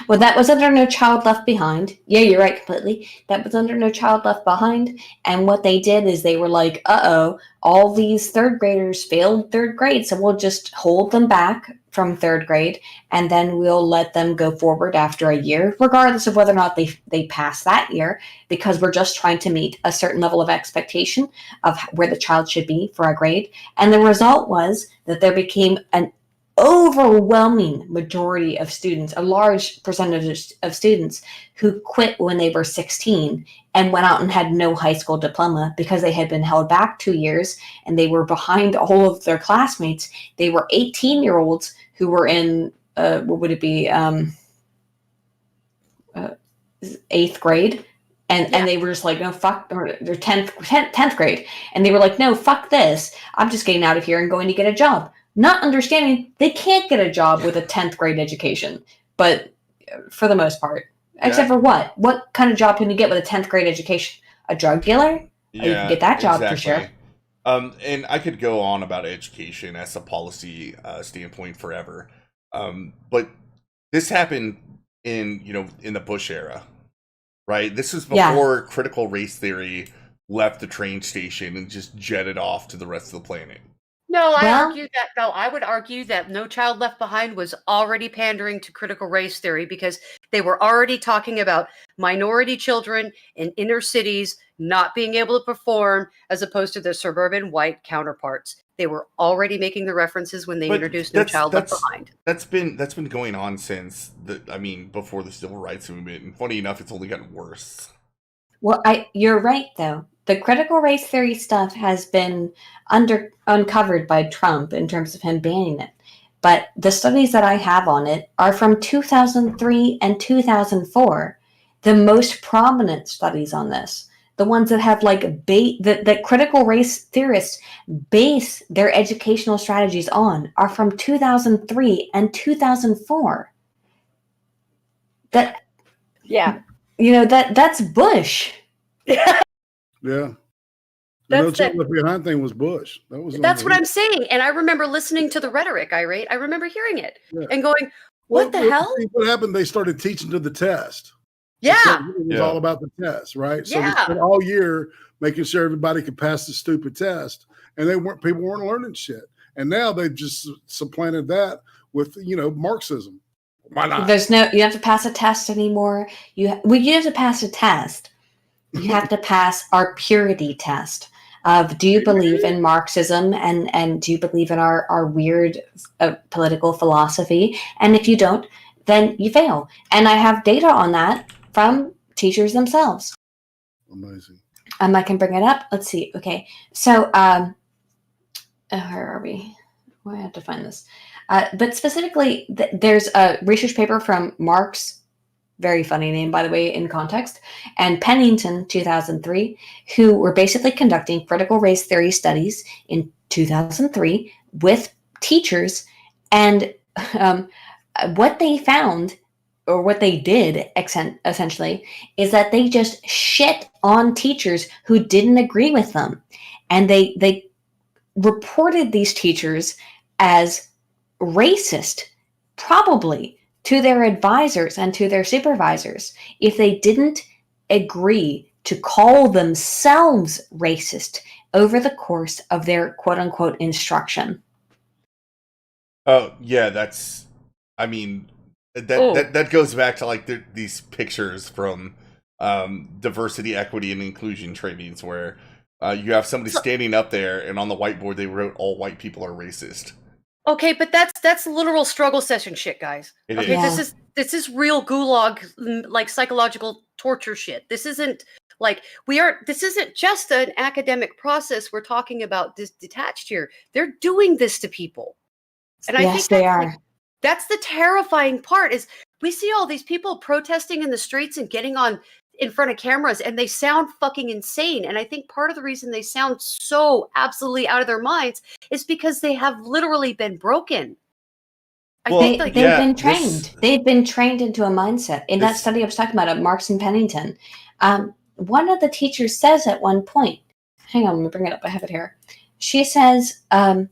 Well, that was under No Child Left Behind. Yeah, you're right completely. That was under No Child Left Behind. And what they did is they were like, all these third graders failed third grade, so we'll just hold them back from third grade, and then we'll let them go forward after a year, regardless of whether or not they pass that year, because we're just trying to meet a certain level of expectation of where the child should be for a grade. And the result was that there became an overwhelming majority of students, a large percentage of students, who quit when they were 16 and went out and had no high school diploma because they had been held back 2 years and they were behind all of their classmates. They were 18-year-olds who were in, what would it be, 8th grade. And they were just like, no, fuck, or they're 10th grade. And they were like, no, fuck this. I'm just getting out of here and going to get a job. Not understanding they can't get a job with a 10th grade education, but for the most part, except for what kind of job can you get with a 10th grade education? A drug dealer? Yeah, you can get that job for sure. And I could go on about education as a policy standpoint forever. But this happened in the Bush era, right? This was before critical race theory left the train station and just jetted off to the rest of the planet. No, I would argue that No Child Left Behind was already pandering to critical race theory because they were already talking about minority children in inner cities not being able to perform as opposed to their suburban white counterparts. They were already making the references when they introduced No Child Left Behind. That's been going on since before the civil rights movement, and funny enough, it's only gotten worse. Well, you're right though. The critical race theory stuff has been uncovered by Trump in terms of him banning it. but the studies that I have on it are from 2003 and 2004. The most prominent studies on this, the ones that have like that critical race theorists base their educational strategies on, are from 2003 and 2004. That's Bush. Yeah. The behind thing was Bush. That's what I'm saying. And I remember listening to the rhetoric, Irate. I remember hearing it and going, what the hell? What happened? They started teaching to the test. Yeah. It was all about the test, right? So they spent all year making sure everybody could pass the stupid test. And people weren't learning shit. And now they've just supplanted that with, Marxism. Why not? You have to pass a test anymore. You have to pass a test. You have to pass our purity test of, do you believe in Marxism and do you believe in our weird political philosophy? And if you don't, then you fail. And I have data on that from teachers themselves. Amazing. I can bring it up. Let's see. Okay. So, where are we? I have to find this. But specifically, there's a research paper from Marx, very funny name, by the way, in context, and Pennington, 2003, who were basically conducting critical race theory studies in 2003 with teachers. And what they found, or what they did essentially, is that they just shit on teachers who didn't agree with them. And they reported these teachers as racist, probably to their advisors and to their supervisors, if they didn't agree to call themselves racist over the course of their quote-unquote instruction. Oh, yeah, that goes back to like these pictures from diversity, equity, and inclusion trainings where you have somebody standing up there and on the whiteboard they wrote, "All white people are racist." Okay, but that's literal struggle session shit, guys. Okay, Yeah. This is real gulag, like psychological torture shit. This isn't like this isn't just an academic process we're talking about detached here. They're doing this to people. And I think they are. That's the terrifying part, is we see all these people protesting in the streets and getting on in front of cameras, and they sound fucking insane. And I think part of the reason they sound so absolutely out of their minds is because they have literally been broken. They've been trained. They've been trained into a mindset. In that study I was talking about at Marx and Pennington, one of the teachers says at one point, hang on, let me bring it up. I have it here. She says that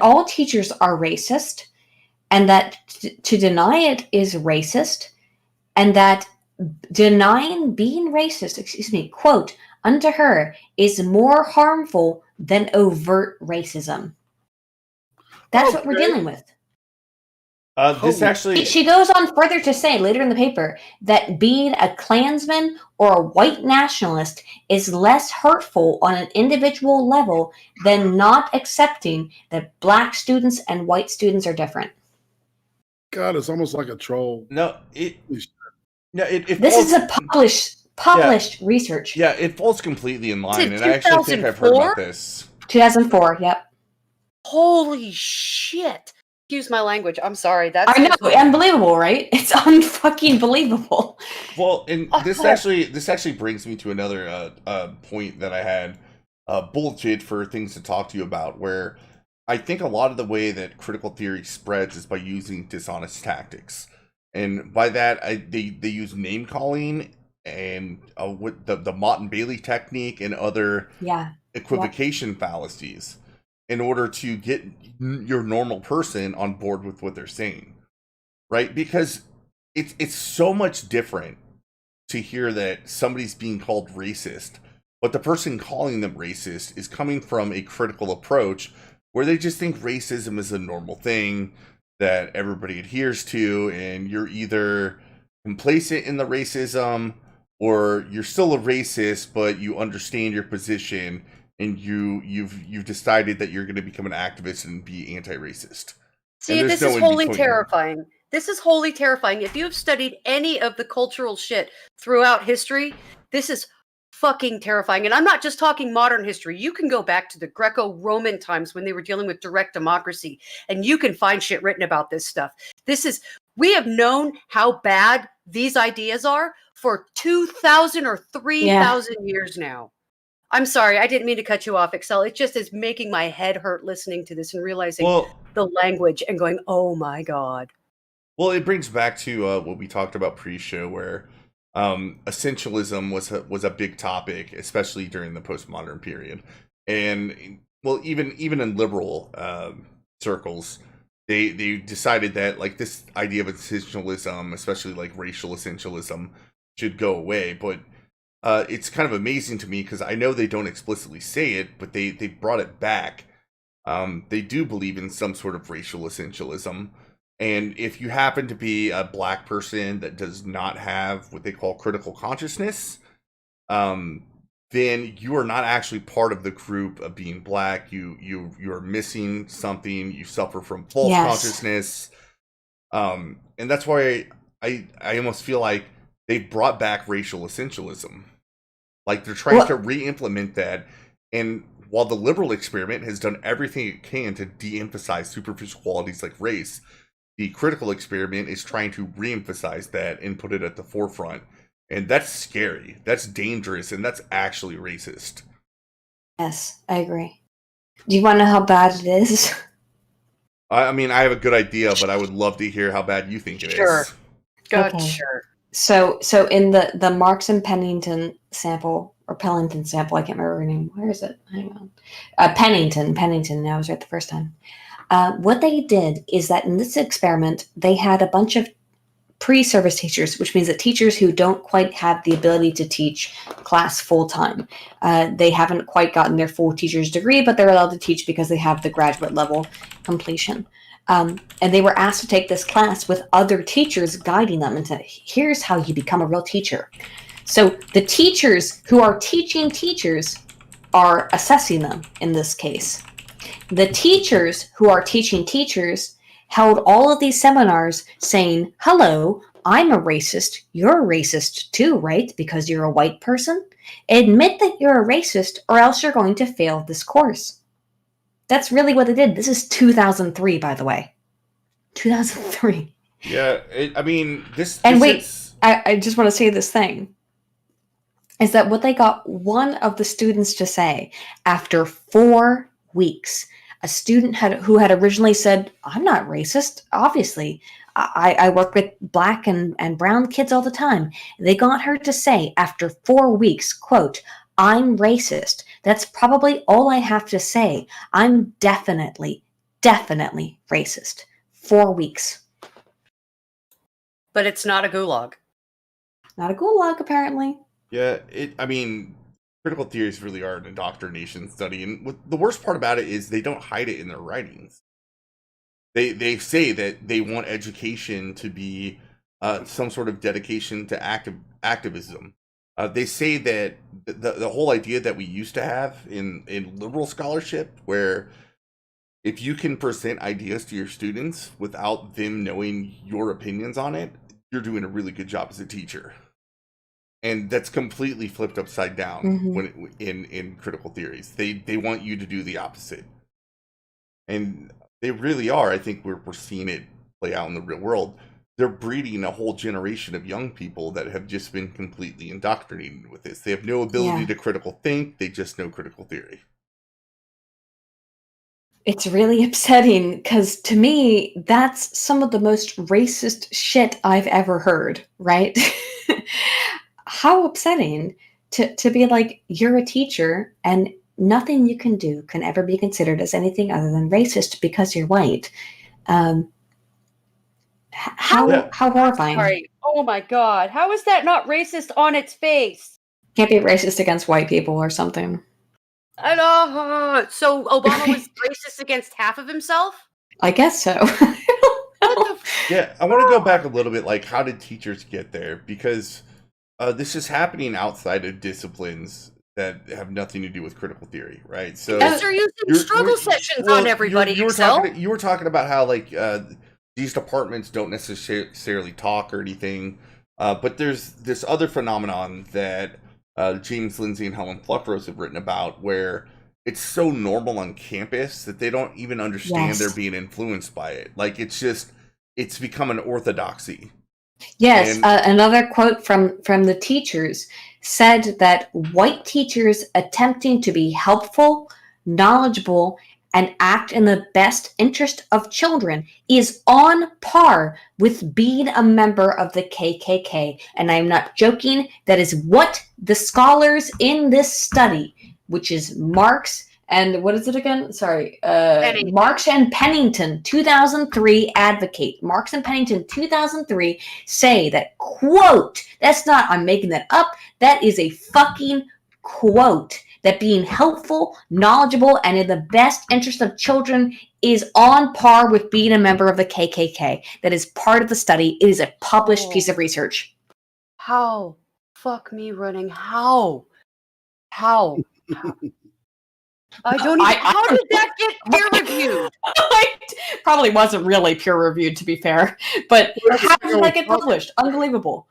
all teachers are racist, and that to deny it is racist, and that denying being racist, quote, unto her is more harmful than overt racism. That's what we're dealing with. She goes on further to say later in the paper that being a Klansman or a white nationalist is less hurtful on an individual level than not accepting that black students and white students are different. God, it's almost like a troll. This is a published research. Yeah, it falls completely in line, and I actually think I've heard about this. 2004, yep. Holy shit. Excuse my language. I'm sorry. I know, unbelievable, right? It's unfucking believable. Well, and this actually brings me to another point that I had bulleted for things to talk to you about, where I think a lot of the way that critical theory spreads is by using dishonest tactics. And by that, they use name calling and with the Mott and Bailey technique and other equivocation fallacies in order to get your normal person on board with what they're saying, right? Because it's so much different to hear that somebody's being called racist, but the person calling them racist is coming from a critical approach where they just think racism is a normal thing that everybody adheres to, and you're either complacent in the racism or you're still a racist, but you understand your position and you've decided that you're going to become an activist and be anti-racist. See, this is wholly terrifying. This is wholly terrifying. If you have studied any of the cultural shit throughout history, this is fucking terrifying. And I'm not just talking modern history. You can go back to the Greco-Roman times when they were dealing with direct democracy, and you can find shit written about this stuff. We have known how bad these ideas are for 2,000 or 3,000 years now. I'm sorry, I didn't mean to cut you off, Excel. It just is making my head hurt listening to this and realizing the language and going, oh my God. Well, it brings back to what we talked about pre-show, where essentialism was a big topic, especially during the postmodern period. And, well, even in liberal circles, they decided that, like, this idea of essentialism, especially, like, racial essentialism, should go away. But it's kind of amazing to me, because I know they don't explicitly say it, but they brought it back. They do believe in some sort of racial essentialism. And if you happen to be a black person that does not have what they call critical consciousness, then you are not actually part of the group of being black. You're missing something. You suffer from false consciousness. And that's why I almost feel like they brought back racial essentialism. Like, they're trying to re-implement that. And while the liberal experiment has done everything it can to de-emphasize superficial qualities like race, the critical experiment is trying to re-emphasize that and put it at the forefront. And that's scary. That's dangerous. And that's actually racist. Yes, I agree. Do you want to know how bad it is? I mean, I have a good idea, but I would love to hear how bad you think it is. Good, sure. So in the Marx and Pennington sample, or Pellington sample, I can't remember her name. Where is it? Hang on. Pennington, I was right the first time. What they did is that in this experiment, they had a bunch of pre-service teachers, which means that teachers who don't quite have the ability to teach class full-time. They haven't quite gotten their full teacher's degree, but they're allowed to teach because they have the graduate level completion. And they were asked to take this class with other teachers guiding them into, here's how you become a real teacher. So the teachers who are teaching teachers are assessing them in this case. The teachers who are teaching teachers held all of these seminars saying, hello, I'm a racist. You're a racist too, right? Because you're a white person. Admit that you're a racist or else you're going to fail this course. That's really what they did. This is 2003, by the way. 2003. Yeah, I mean, this... And wait, I just want to say this thing. Is that what they got one of the students to say after 4 weeks? A student who had originally said, I'm not racist, obviously. I work with black and brown kids all the time. They got her to say after 4 weeks, quote, I'm racist. That's probably all I have to say. I'm definitely racist. 4 weeks. But it's not a gulag. Not a gulag, apparently. Yeah, I mean, critical theories really are an indoctrination study. And the worst part about it is they don't hide it in their writings. They say that they want education to be some sort of dedication to activism. They say that the whole idea that we used to have in liberal scholarship, where if you can present ideas to your students without them knowing your opinions on it, you're doing a really good job as a teacher. And that's completely flipped upside down when in critical theories. They want you to do the opposite. And they really are. I think we're seeing it play out in the real world. They're breeding a whole generation of young people that have just been completely indoctrinated with this. They have no ability to critical think. They just know critical theory. It's really upsetting because to me, that's some of the most racist shit I've ever heard, right? How upsetting to be like, you're a teacher and nothing you can do can ever be considered as anything other than racist because you're white. How horrifying. Sorry. Oh my God. How is that not racist on its face? Can't be racist against white people or something. I know. So Obama was racist against half of himself? I guess so. Yeah, I want to go back a little bit. Like, how did teachers get there? Because this is happening outside of disciplines that have nothing to do with critical theory, right? So because they're using struggle sessions on everybody. You were talking about how, like, these departments don't necessarily talk or anything, but there's this other phenomenon that James Lindsay and Helen Pluckrose have written about, where it's so normal on campus that they don't even understand they're being influenced by it. Like, it's become an orthodoxy. Yes, another quote from the teachers said that white teachers attempting to be helpful, knowledgeable, and act in the best interest of children is on par with being a member of the KKK. And I'm not joking. That is what the scholars in this study, which is Marx and what is it again? Sorry. Marx and Pennington, 2003, advocate. Marx and Pennington, 2003, say that, quote, that's not, I'm making that up, that is a fucking quote, that being helpful, knowledgeable, and in the best interest of children is on par with being a member of the KKK. That is part of the study. It is a published piece of research. How? Fuck me running. How? How did that get peer reviewed? It probably wasn't really peer reviewed, to be fair. But how did that get published? Unbelievable.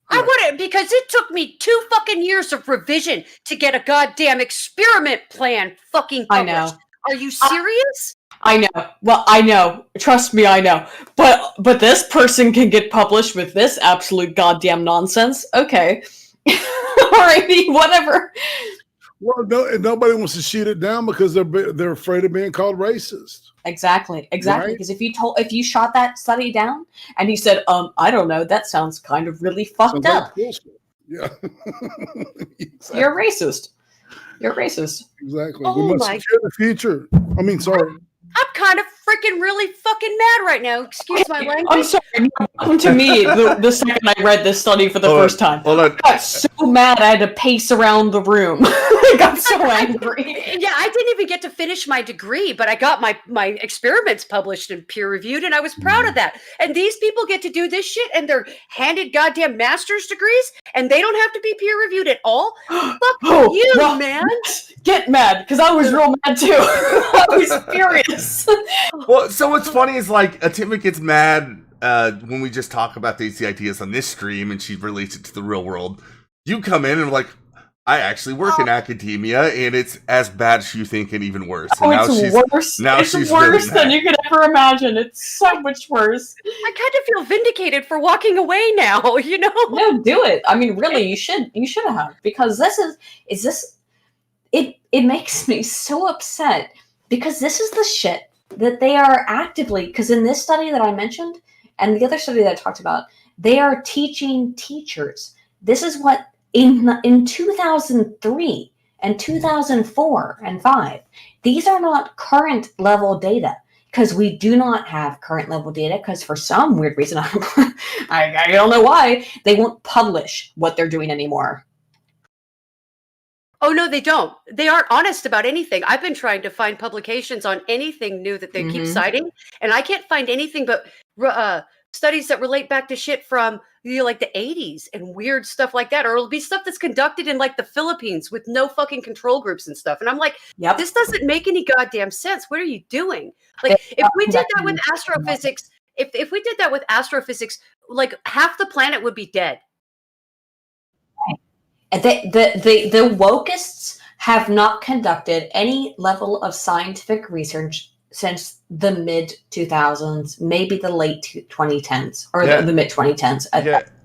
I wouldn't, because it took me 2 fucking years of revision to get a goddamn experiment plan fucking published. I know. Are you serious? I know. Well, I know. Trust me, I know. But this person can get published with this absolute goddamn nonsense. Okay. Alrighty, whatever. Well, nobody wants to shoot it down because they're afraid of being called racist. Exactly. Right? Because if you shot that study down and you said, I don't know, that sounds kind of really fucked up. Yeah. Exactly. You're racist. Exactly. Oh, we must secure the future. I mean, sorry. I'm kind of freaking really fucking mad right now. Excuse my language. I'm sorry. Come to me the second I read this study for the first time. I got so mad I had to pace around the room. I got so angry. Yeah, I didn't even get to finish my degree, but I got my experiments published and peer reviewed, and I was proud of that. And these people get to do this shit, and they're handed goddamn master's degrees, and they don't have to be peer reviewed at all. Fuck you, man. Get mad, because I was real mad too. I was furious. Well, so what's funny is, like, Atima gets mad when we just talk about these ideas on this stream, and she relates it to the real world. You come in and like, I actually work in academia, and it's as bad as you think, and even worse. And it's worse. It's worse than you could ever imagine. It's so much worse. I kind of feel vindicated for walking away now. You know? No, do it. I mean, really, you should have, because it makes me so upset, because this is the shit that they are actively, because in this study that I mentioned and the other study that I talked about, they are teaching teachers. This is what in 2003 and 2004 and 5, these are not current level data, because we do not have current level data, because for some weird reason, I don't know why, they won't publish what they're doing anymore. Oh, no, they don't. They aren't honest about anything. I've been trying to find publications on anything new that they keep citing, and I can't find anything but studies that relate back to shit from like the 80s and weird stuff like that. Or it'll be stuff that's conducted in like the Philippines with no fucking control groups and stuff. And I'm like, this doesn't make any goddamn sense. What are you doing? Like, if we did that with astrophysics, if we did that with astrophysics, like half the planet would be dead. The wokeists have not conducted any level of scientific research since the mid 2000s, maybe the late 2010s or the mid 2010s.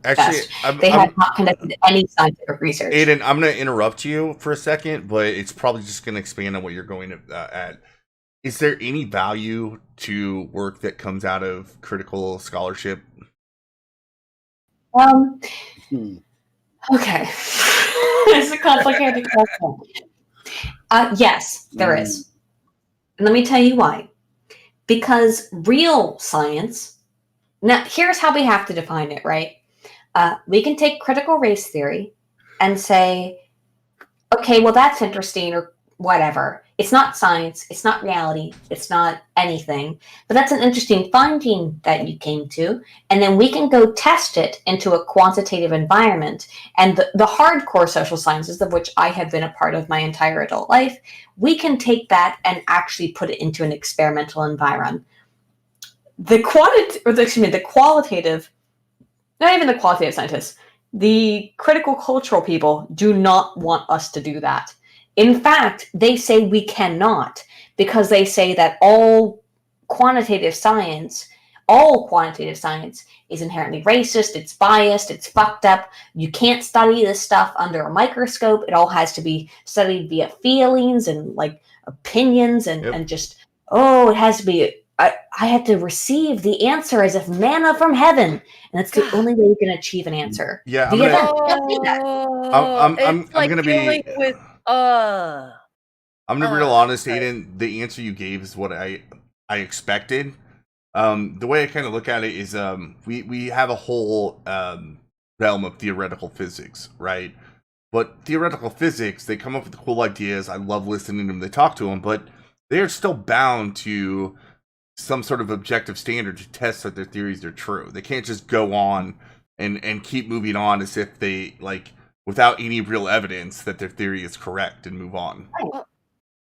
Actually, they have not conducted any scientific research. Aiden, I'm going to interrupt you for a second, but it's probably just going to expand on what you're going to add. Is there any value to work that comes out of critical scholarship? Okay. It's a complicated question. Yes, there is. And let me tell you why. Because real science, now here's how we have to define it, right? We can take critical race theory and say, okay, well, that's interesting or whatever. It's not science. It's not reality. It's not anything. But that's an interesting finding that you came to. And then we can go test it into a quantitative environment. And the hardcore social sciences, of which I have been a part of my entire adult life, we can take that and actually put it into an experimental environment. The qualitative, not even the qualitative scientists, The critical cultural people do not want us to do that. In fact, they say we cannot, because they say that all quantitative science is inherently racist, it's biased, it's fucked up. You can't study this stuff under a microscope. It all has to be studied via feelings and like opinions and just, it has to be, I had to receive the answer as if manna from heaven. And that's the only way you can achieve an answer. Yeah, I'm gonna be with I'm gonna be real honest, Aiden. The answer you gave is what I expected. The way I kind of look at it is we have a whole realm of theoretical physics, right? But theoretical physics, they come up with cool ideas. I love listening to them. They talk to them, but they are still bound to some sort of objective standard to test that their theories are true. They can't just go on and keep moving on as if they like without any real evidence that their theory is correct and move on.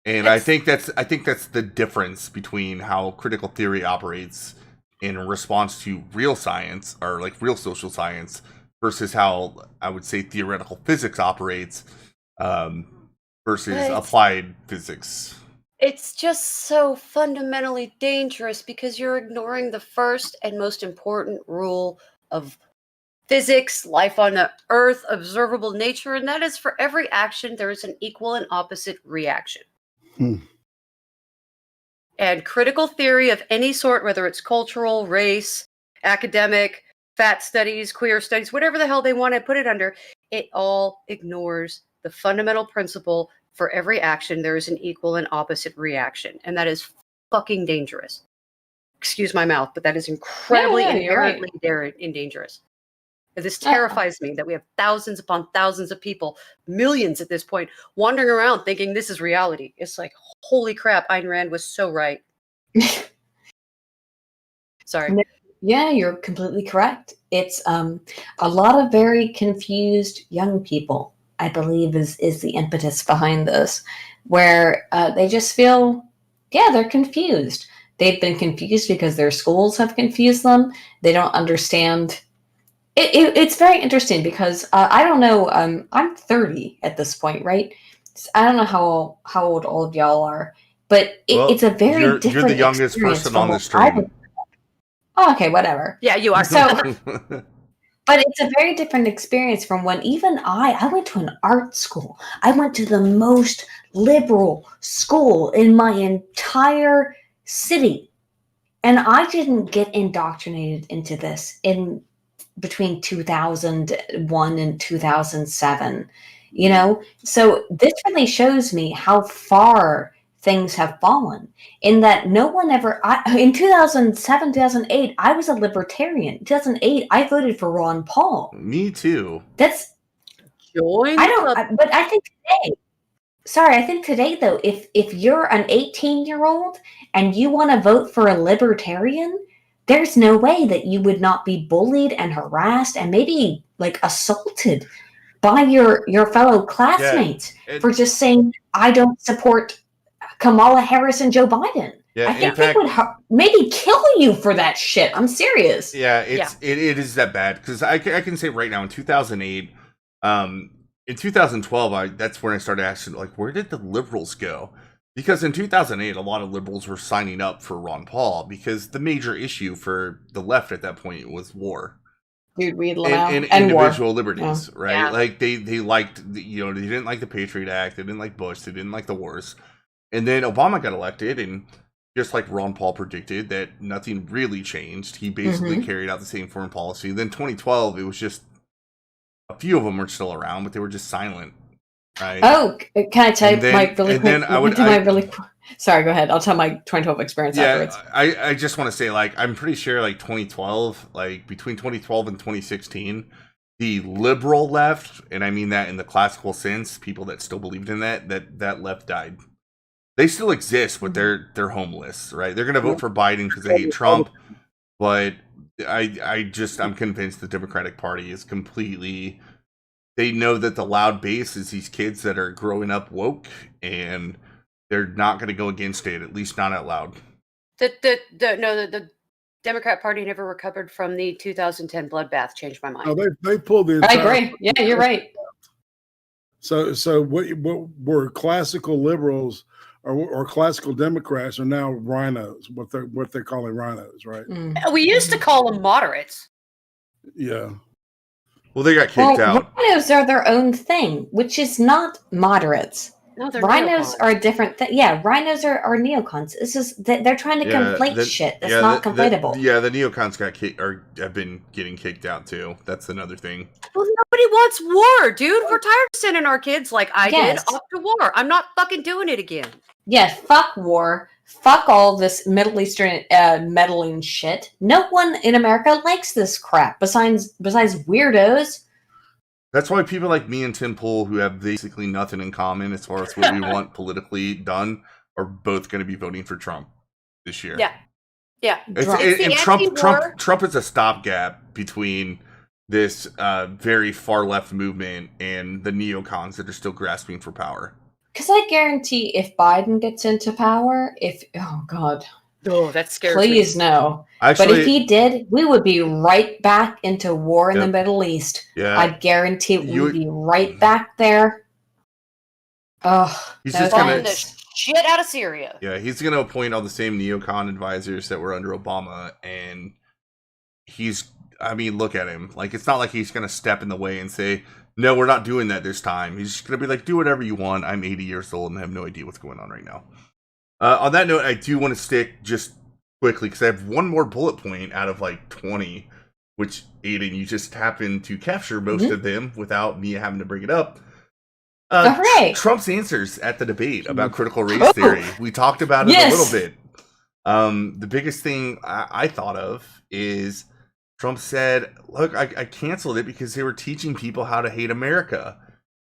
And I think that's the difference between how critical theory operates in response to real science or like real social science versus how I would say theoretical physics operates versus applied physics. It's just so fundamentally dangerous because you're ignoring the first and most important rule of physics, life on the earth, observable nature, and that is for every action, there is an equal and opposite reaction. And critical theory of any sort, whether it's cultural, race, academic, fat studies, queer studies, whatever the hell they want to put it under, it all ignores the fundamental principle for every action, there is an equal and opposite reaction. And that is fucking dangerous. Excuse my mouth, but that is incredibly inherently dangerous. This terrifies me that we have thousands upon thousands of people, millions at this point, wandering around thinking this is reality. It's like, holy crap, Ayn Rand was so right. Sorry. Yeah, you're completely correct. It's a lot of very confused young people, I believe, is the impetus behind this, where they just feel, they're confused. They've been confused because their schools have confused them. They don't understand. It's very interesting because I don't know. I'm 30 at this point, right? I don't know how old all of y'all are, but it's a very different. You're the youngest person on the stream. Okay, whatever. Yeah, you are. So, but it's a very different experience from when even I went to an art school. I went to the most liberal school in my entire city, and I didn't get indoctrinated into this in between 2001 and 2007, so this really shows me how far things have fallen in that no one ever, in 2007, 2008, I was a libertarian. 2008, I voted for Ron Paul. Me too. That's, but I think today though, if you're an 18-year-old and you want to vote for a libertarian, there's no way that you would not be bullied and harassed and maybe like assaulted by your fellow classmates for just saying, I don't support Kamala Harris and Joe Biden. Yeah, I think they would maybe kill you for that shit. I'm serious. Yeah, it is that bad because I can say right now in 2008, in 2012, that's when I started asking like, where did the liberals go? Because in 2008, a lot of liberals were signing up for Ron Paul because the major issue for the left at that point was war. Dude, we and individual liberties, right? Yeah. Like they liked, they didn't like the Patriot Act, they didn't like Bush, they didn't like the wars. And then Obama got elected, and just like Ron Paul predicted, that nothing really changed. He basically carried out the same foreign policy. Then 2012, it was just a few of them were still around, but they were just silent. Right? Oh, can I tell you my really quick? Sorry, go ahead. I'll tell my 2012 experience afterwards. I just want to say, like, I'm pretty sure, like, 2012, like, between 2012 and 2016, the liberal left, and I mean that in the classical sense, people that still believed in that left died. They still exist, but they're homeless, right? They're going to vote for Biden because they hate Trump, but I'm convinced the Democratic Party is completely... They know that the loud base is these kids that are growing up woke, and they're not going to go against it, at least not out loud. The Democrat Party never recovered from the 2010 bloodbath. Changed my mind. Oh, they pulled the I entire. agree. Yeah, you're right. So what were classical liberals or classical Democrats are now rhinos, what they're calling rhinos, right? We used to call them moderates. Yeah. Well, they got kicked out. Rhinos are their own thing, which is not moderates. No, they're rhinos neocons. are a different thing. Yeah, rhinos are neocons. This is they're trying to conflate shit that's not conflatable. The neocons got kicked or have been getting kicked out too. That's another thing. Well, nobody wants war, dude. We're tired of sending our kids like I did off to war. I'm not fucking doing it again. Yeah, fuck war. Fuck all this Middle Eastern meddling shit. No one in America likes this crap besides weirdos. That's why people like me and Tim Pool, who have basically nothing in common as far as what we want politically done, are both going to be voting for Trump this year. Yeah. And Trump is a stopgap between this very far left movement and the neocons that are still grasping for power. Because I guarantee if Biden gets into power, oh God. Oh, that's scary. Please no. Actually, but if he did, we would be right back into war in the Middle East. Yeah. I guarantee we would be right back there. Oh, he's just gonna the shit out of Syria. Yeah, he's gonna appoint all the same neocon advisors that were under Obama, and look at him. Like, it's not like he's gonna step in the way and say, no, we're not doing that this time. He's just gonna be like, do whatever you want. I'm 80 years old and have no idea what's going on right now. On that note, I do want to stick just quickly, because I have one more bullet point out of like 20, which, Aiden, you just happened to capture most of them without me having to bring it up. Trump's answers at the debate about critical race theory. We talked about it a little bit. The biggest thing I thought of is Trump said, look, I canceled it because they were teaching people how to hate America.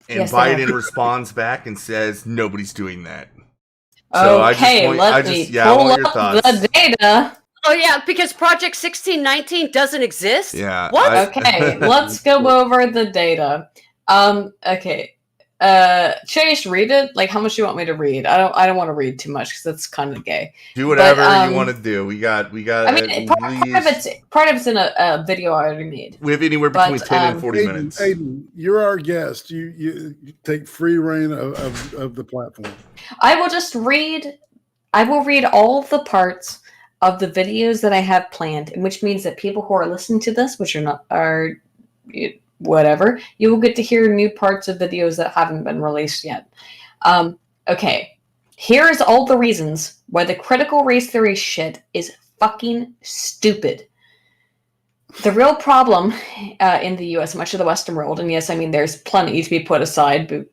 And Biden responds back and says, nobody's doing that. So let me pull up the data. Oh, yeah, because Project 1619 doesn't exist? Yeah. What? Okay, let's go over the data. Okay. Should I just read it? Like, how much do you want me to read? I don't want to read too much because that's kind of gay. Do whatever you want to do. We got. I mean, part of it's in a video I already made. We have anywhere between 10 and 40 minutes. Aiden, you're our guest. You take free reign of the platform. I will read all of the parts of the videos that I have planned, which means that people who are listening to this, which whatever, you will get to hear new parts of videos that haven't been released yet. Okay, here is all the reasons why the critical race theory shit is fucking stupid. The real problem in the US, much of the Western world, and yes, I mean, there's plenty to be put aside, but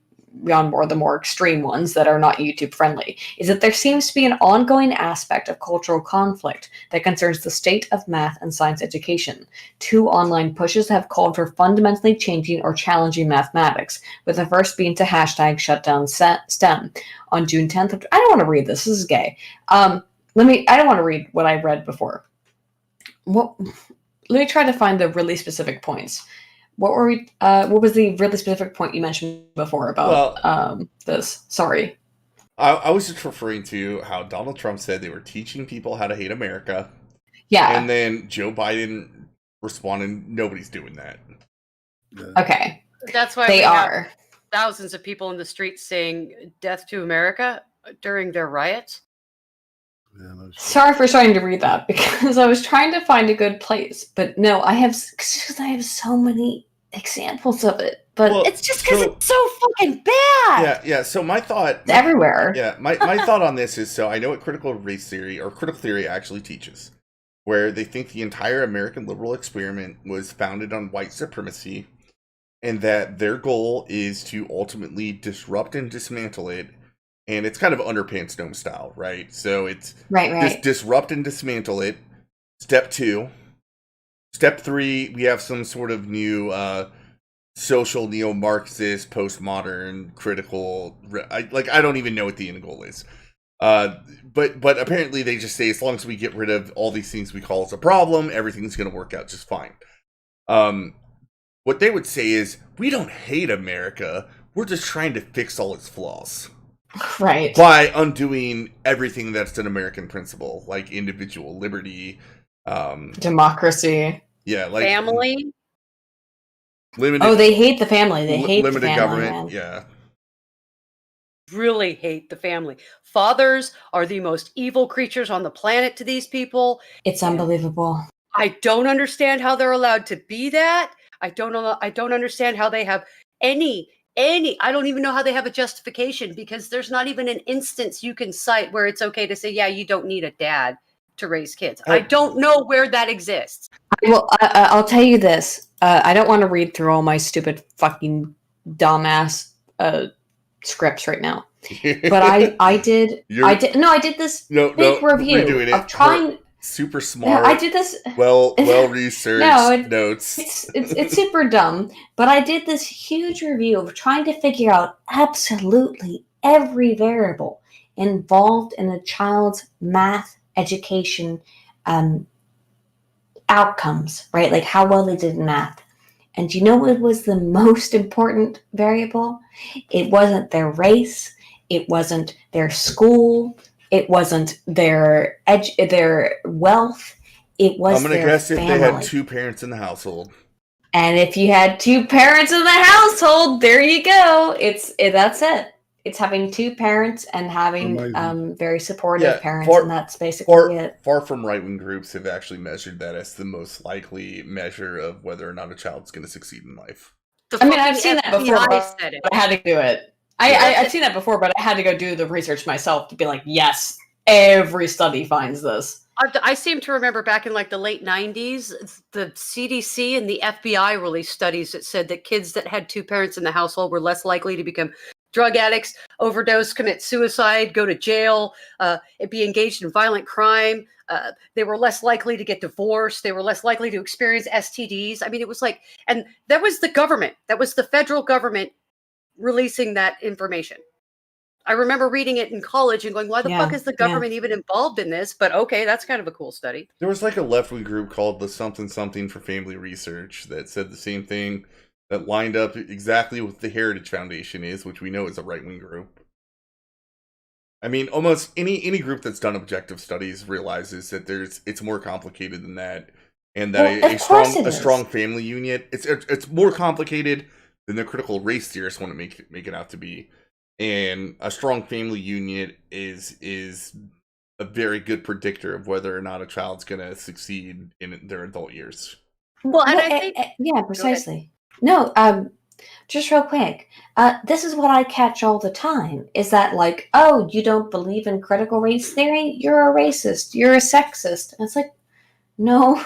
beyond the more extreme ones that are not YouTube friendly, is that there seems to be an ongoing aspect of cultural conflict that concerns the state of math and science education. 2 online pushes have called for fundamentally changing or challenging mathematics, with the first being to hashtag shutdown STEM. On June 10th, I don't want to read this. This is gay. I don't want to read what I read before. Let me try to find the really specific points. What was the really specific point you mentioned before about this? Sorry. I was just referring to how Donald Trump said they were teaching people how to hate America. Yeah. And then Joe Biden responded, nobody's doing that. Okay. That's why they are. Thousands of people in the streets saying death to America during their riots. Yeah, no, sorry for starting to read that because I was trying to find a good place, but no, I have so many examples of it, but it's just because it's so fucking bad. Yeah. So my thought everywhere. Yeah, my thought on this is, so I know what critical race theory or critical theory actually teaches, where they think the entire American liberal experiment was founded on white supremacy, and that their goal is to ultimately disrupt and dismantle it. And it's kind of underpants gnome style, right? So it's disrupt and dismantle it. Step 2. Step 3, we have some sort of new social neo-Marxist, postmodern, critical. I don't even know what the end goal is. But apparently they just say, as long as we get rid of all these things we call as a problem, everything's going to work out just fine. What they would say is, we don't hate America. We're just trying to fix all its flaws. Right. By undoing everything that's an American principle, like individual liberty, Democracy. Yeah, like family. Limited. Oh, they hate the family. They hate limited the family, government. Man. Yeah. Really hate the family. Fathers are the most evil creatures on the planet to these people. It's unbelievable. I don't understand how they're allowed to be that. I don't understand how they have any. I don't even know how they have a justification, because there's not even an instance you can cite where it's okay to say, yeah, you don't need a dad to raise kids. I don't know where that exists. Well, I'll tell you this. I don't want to read through all my stupid fucking dumbass scripts right now, but I did this big review of trying. Super smart. I did this well researched notes. It's super dumb, but I did this huge review of trying to figure out absolutely every variable involved in a child's math education outcomes, right? Like how well they did in math. And you know what was the most important variable? It wasn't their race. It wasn't their school. It wasn't their wealth. It was I'm going to guess family. If they had 2 parents in the household. And if you had 2 parents in the household, there you go. That's it. It's having 2 parents and having very supportive parents, and that's basically it. Far from right-wing groups have actually measured that as the most likely measure of whether or not a child's going to succeed in life. I mean, I've seen that before, but I had to do it. I've seen that before, but I had to go do the research myself to be like, yes, every study finds this. I seem to remember back in like the late 90s, the CDC and the FBI released studies that said that kids that had 2 parents in the household were less likely to become drug addicts, overdose, commit suicide, go to jail, be engaged in violent crime. They were less likely to get divorced. They were less likely to experience STDs. I mean, it was like, and that was the government. That was the federal government releasing that information. I remember reading it in college and going, why the fuck is the government even involved in this? But okay, that's kind of a cool study. There was like a left-wing group called the something for Family Research that said the same thing, that lined up exactly what the Heritage Foundation is, which we know is a right-wing group. I mean, almost any group that's done objective studies realizes that it's more complicated than that, and that a strong family unit it's more complicated than the critical race theorists want to make it out to be. And a strong family unit is a very good predictor of whether or not a child's going to succeed in their adult years. Well, and I think precisely. No, just real quick. This is what I catch all the time, is that like, oh, you don't believe in critical race theory? You're a racist. You're a sexist. And it's like, no,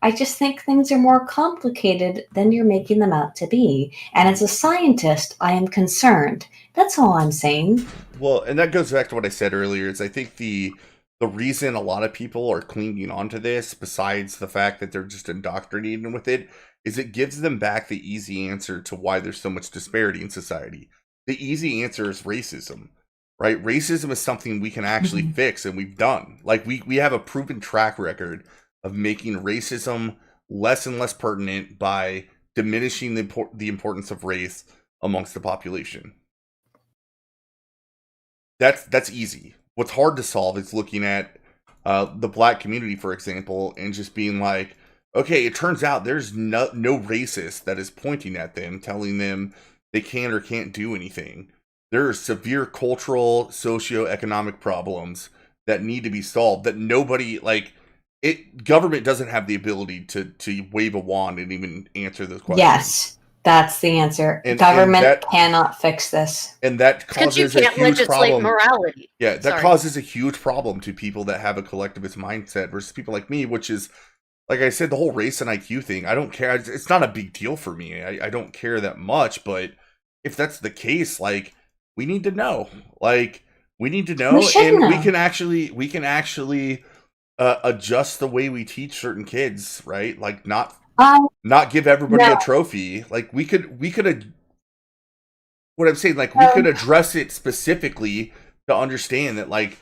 I just think things are more complicated than you're making them out to be. And as a scientist, I am concerned. That's all I'm saying. Well, and that goes back to what I said earlier, is I think the reason a lot of people are clinging onto this, besides the fact that they're just indoctrinated with it, is it gives them back the easy answer to why there's so much disparity in society. The easy answer is racism, right? Racism is something we can actually fix, and we've done. Like, we have a proven track record of making racism less and less pertinent by diminishing the importance of race amongst the population. That's easy. What's hard to solve is looking at the black community, for example, and just being like, okay, it turns out there's no racist that is pointing at them, telling them they can or can't do anything. There are severe cultural, socioeconomic problems that need to be solved that nobody, government doesn't have the ability to wave a wand and even answer those questions. Yes, that's the answer. Government cannot fix this. And that causes a huge problem. Morality. Yeah, that causes a huge problem to people that have a collectivist mindset versus people like me, which is, like I said, the whole race and IQ thing. I don't care. It's not a big deal for me. I don't care that much. But if that's the case, we need to know. We need to know, and know. we can actually adjust the way we teach certain kids, right? Not give everybody a trophy. We could. What I'm saying, we could address it specifically to understand that,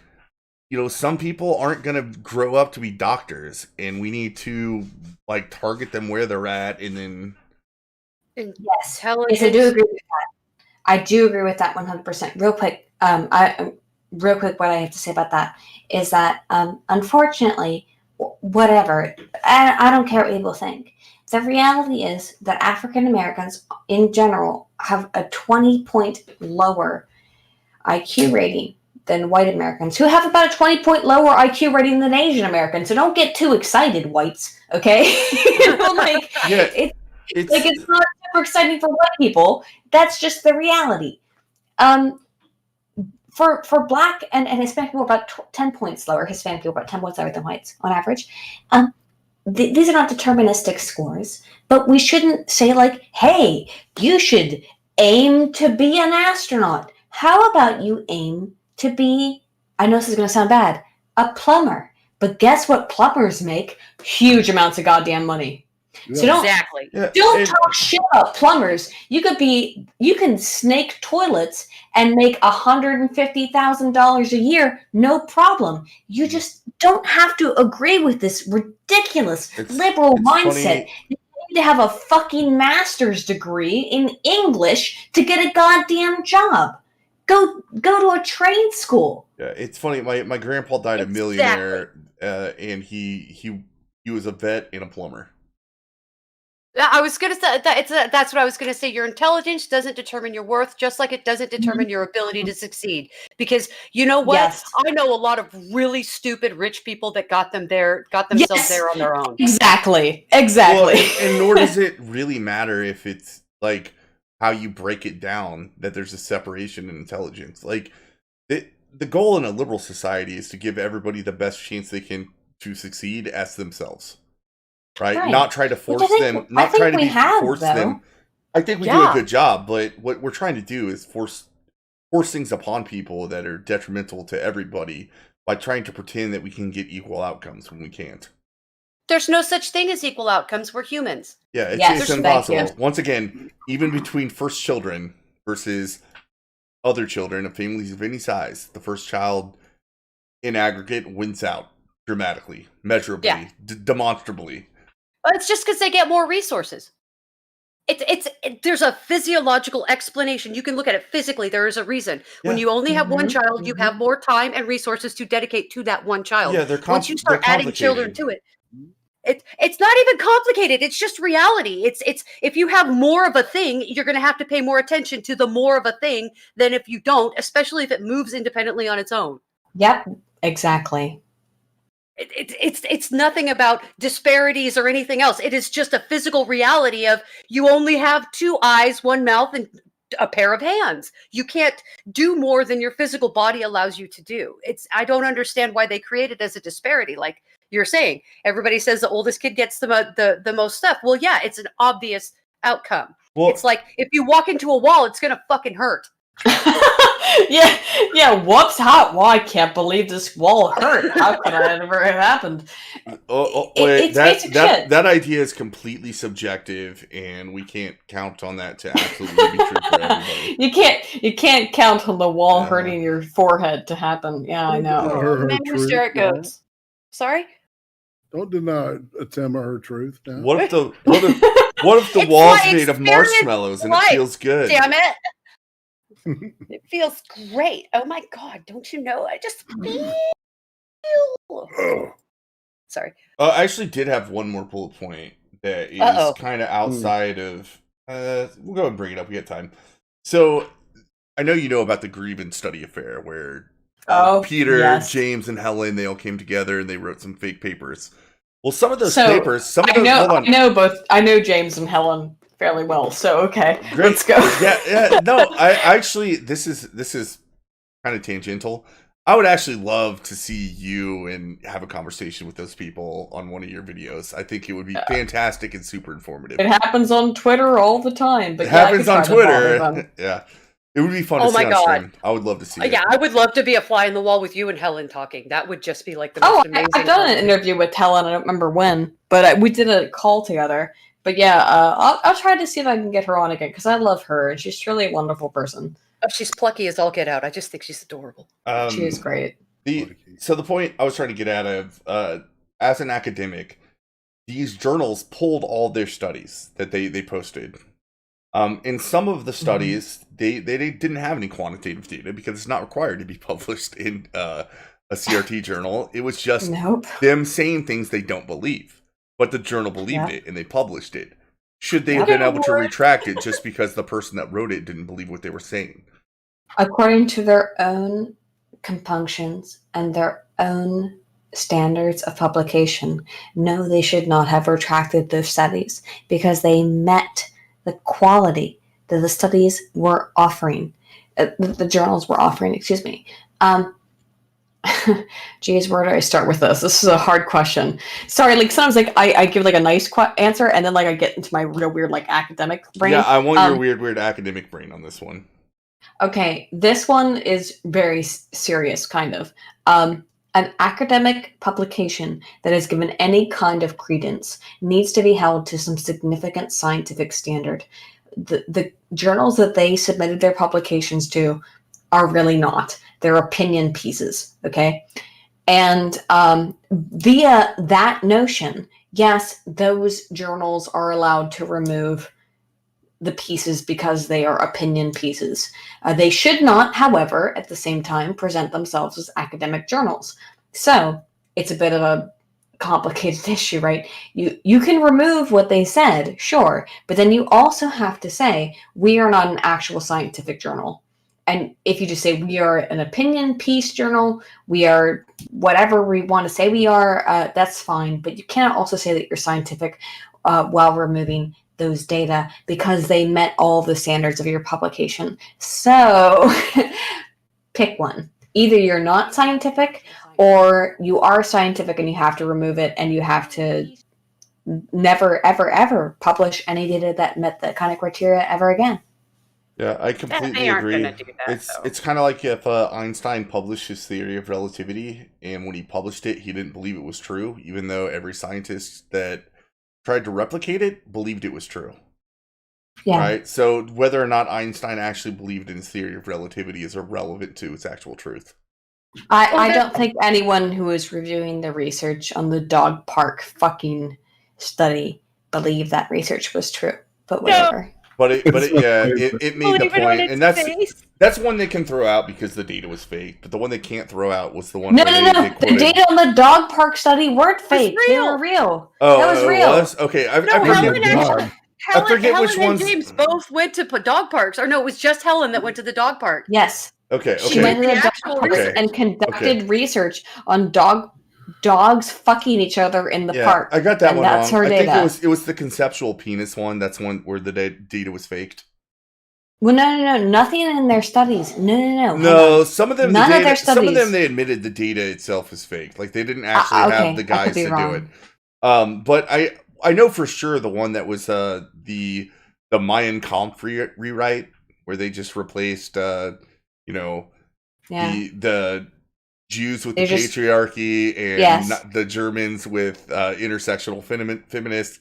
some people aren't going to grow up to be doctors, and we need to target them where they're at, and then. Yes, I do agree with that. I do agree with that 100%. Real quick, what I have to say about that is that, unfortunately, whatever. I don't care what people think. The reality is that African Americans in general have a 20-point lower IQ rating than white Americans, who have about a 20-point lower IQ rating than Asian Americans. So don't get too excited, whites. Okay, it's not super exciting for white people. That's just the reality. For Black and Hispanic people, about 10 points lower. Hispanic people about 10 points lower than whites on average. These are not deterministic scores, but we shouldn't say like, hey, you should aim to be an astronaut. How about you aim to be, I know this is going to sound bad, a plumber. But guess what plumbers make? Huge amounts of goddamn money. Yeah. So don't talk shit about plumbers. You can snake toilets and make $150,000 a year, no problem. You just don't have to agree with this ridiculous liberal mindset. Funny. You need to have a fucking master's degree in English to get a goddamn job. Go to a trade school. Yeah, it's funny. My grandpa died a millionaire, and he was a vet and a plumber. I was going to say that's what I was going to say. Your intelligence doesn't determine your worth, just like it doesn't determine your ability to succeed. Because you know what? Yes. I know a lot of really stupid rich people that got themselves there on their own. Exactly. Well, and nor does it really matter if it's like how you break it down that there's a separation in intelligence. Like the goal in a liberal society is to give everybody the best chance they can to succeed as themselves. Right? Not try to force them. Not try to force them. I think we do a good job, but what we're trying to do is force things upon people that are detrimental to everybody by trying to pretend that we can get equal outcomes when we can't. There's no such thing as equal outcomes. We're humans. Yeah, it's impossible. Once again, even between first children versus other children of families of any size, the first child in aggregate wins out dramatically, measurably, demonstrably. It's just because they get more resources. There's a physiological explanation. You can look at it physically. There is a reason. Yeah. When you only have one child, you have more time and resources to dedicate to that one child. Yeah, once you start adding children to it, it's not even complicated. It's just reality. It's if you have more of a thing, you're going to have to pay more attention to the more of a thing than if you don't, especially if it moves independently on its own. Yep, exactly. It's nothing about disparities or anything else. It is just a physical reality of you only have 2 eyes, 1 mouth, and a pair of hands. You can't do more than your physical body allows you to do. I don't understand why they create it as a disparity. Like you're saying, everybody says the oldest kid gets the most stuff. Well, yeah, it's an obvious outcome. Well, it's like if you walk into a wall, it's gonna fucking hurt. yeah. Whoops! Well, I can't believe this wall hurt. How could that ever have happened? Wait, that idea is completely subjective, and we can't count on that to absolutely be true for everybody. You can't count on the wall hurting your forehead to happen. Yeah, I know. Remember, there it goes. Sorry. Don't deny Atema her truth. No. What if the wall's made of marshmallows and it feels good? Damn it. It feels great. Oh my god, don't you know? I just feel. Sorry. I actually did have one more bullet point that is kind of outside of. We'll go and bring it up. We got time. So I know you know about the Grieben study affair where Peter, James, and Helen, they all came together and they wrote some fake papers. Well, some of those papers. I know James and Helen fairly well, so okay, let's go. I actually, this is kind of tangential. I would actually love to see you and have a conversation with those people on one of your videos. I think it would be fantastic and super informative. It happens on Twitter all the time. But it happens on Twitter. Yeah, it would be fun to see on stream. I would love to see it. Yeah, I would love to be a fly in the wall with you and Helen talking. That would just be like the most amazing. I've done an interview with Helen. I don't remember when, but we did a call together. But yeah, I'll try to see if I can get her on again because I love her and she's truly a wonderful person. Oh, she's plucky as all get out. I just think she's adorable. She is great. So the point I was trying to get out of, as an academic, these journals pulled all their studies that they posted. In some of the studies, they didn't have any quantitative data because it's not required to be published in a CRT journal. It was just Nope. them saying things they don't believe. But the journal believed it, and they published it. Should they have been able to retract it just because the person that wrote it didn't believe what they were saying? According to their own compunctions and their own standards of publication, no, they should not have retracted those studies because they met the quality that the studies were offering, the journals were offering, excuse me. Geez, where do I start with this? This is a hard question. Sorry, like sometimes like I give like a nice answer and then like I get into my real weird like academic brain. Yeah, I want your weird academic brain on this one. Okay, this one is very serious, kind of. An academic publication that is given any kind of credence needs to be held to some significant scientific standard. The journals that they submitted their publications to are really not. They're opinion pieces, okay? And via that notion, yes, those journals are allowed to remove the pieces because they are opinion pieces. They should not, however, at the same time, present themselves as academic journals. So it's a bit of a complicated issue, right? You can remove what they said, sure, but then you also have to say, we are not an actual scientific journal. And if you just say we are an opinion piece journal, we are whatever we want to say we are, that's fine. But you cannot also say that you're scientific while removing those data because they met all the standards of your publication. So pick one. Either you're not scientific or you are scientific and you have to remove it and you have to never, ever, ever publish any data that met that kind of criteria ever again. Yeah, I completely agree. It's kind of like if Einstein published his theory of relativity, and when he published it, he didn't believe it was true, even though every scientist that tried to replicate it believed it was true. Yeah. Right? So whether or not Einstein actually believed in his theory of relativity is irrelevant to its actual truth. I don't think anyone who was reviewing the research on the dog park fucking study believed that research was true. But whatever. No. But it made the point, and that's one they can throw out because the data was fake. But the one they can't throw out was the one. No. The data on the dog park study weren't fake; they were real. Oh, that was real. It was? Okay, I forget which ones. And James both went to dog parks, or no, it was just Helen that went to the dog park. Yes. Okay. She went to the dog park and conducted research on dogs fucking each other in the park. I got that one wrong. I think it was the conceptual penis one. That's one where the data was faked. Well, no, nothing in their studies. No. No, some of them. Some of them they admitted the data itself is fake. Like they didn't actually have the guys to do it. But I know for sure the one that was the Mayan Kampf rewrite where they just replaced the Jews with the patriarchy and the Germans with intersectional feminists.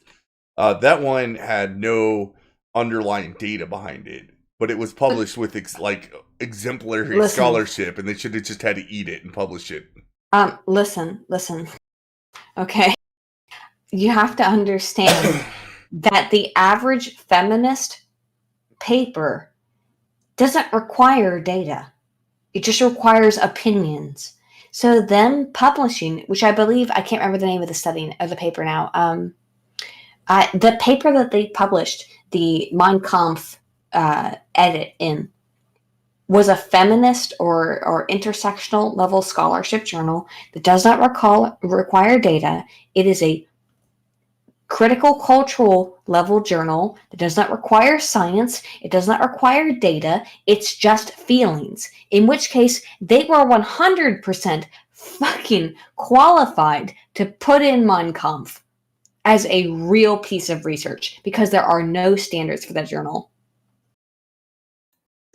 That one had no underlying data behind it, but it was published with exemplary scholarship, and they should have just had to eat it and publish it. Listen. Okay, you have to understand that the average feminist paper doesn't require data. It just requires opinions. So them publishing, which I believe, I can't remember the name of the study of the paper now. The paper that they published, the Mein Kampf edit in, was a feminist or intersectional level scholarship journal that does not require data. It is a critical cultural level journal that does not require science. It does not require data. It's just feelings. In which case, they were 100% fucking qualified to put in Mein Kampf as a real piece of research because there are no standards for that journal.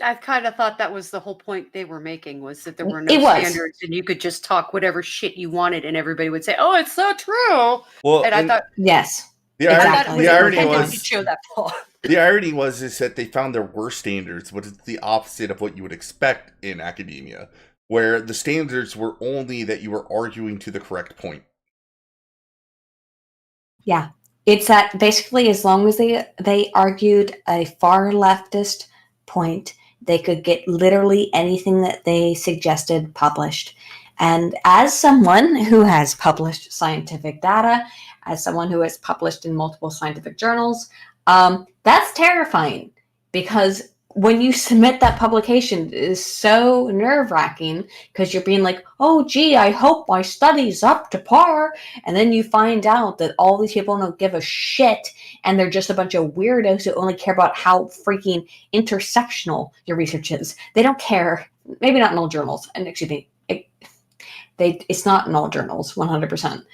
I've kind of thought that was the whole point they were making, was that there were no standards and you could just talk whatever shit you wanted and everybody would say, oh, it's so true. Well, and I thought, yes. The irony was that they found there were standards, but it's the opposite of what you would expect in academia, where the standards were only that you were arguing to the correct point. Yeah. It's that basically as long as they argued a far leftist point, they could get literally anything that they suggested published. And as someone who has published scientific data, as someone who has published in multiple scientific journals, that's terrifying, because when you submit that publication, it is so nerve-wracking, because you're being like, oh, gee, I hope my study's up to par. And then you find out that all these people don't give a shit, and they're just a bunch of weirdos who only care about how freaking intersectional your research is. They don't care. Maybe not in all journals. And excuse me, it's not in all journals, 100%.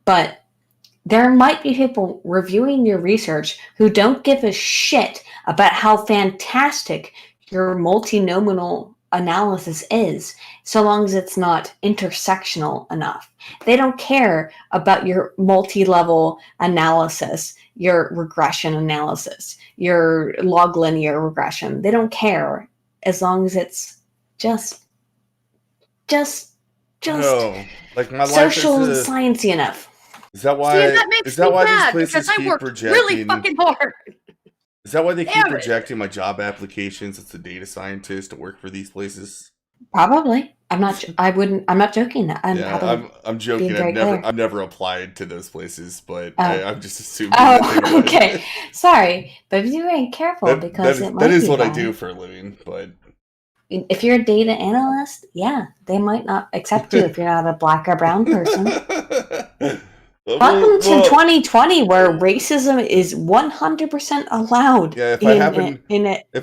But there might be people reviewing your research who don't give a shit about how fantastic your multinomial analysis is, so long as it's not intersectional enough. They don't care about your multi-level analysis, your regression analysis, your log linear regression. They don't care as long as it's just no, like my social life and sciencey enough. Is that why? Is that why these places keep projecting? Really fucking hard. Is that why they keep rejecting my job applications as a data scientist to work for these places? Probably. I'm not joking. I'm joking. I've never applied to those places, but I'm just assuming. Oh, okay. Sorry, but be very careful, because that is what I do for a living. But if you're a data analyst, yeah, they might not accept you if you're not a black or brown person. Welcome to 2020, where racism is 100% allowed. Yeah, if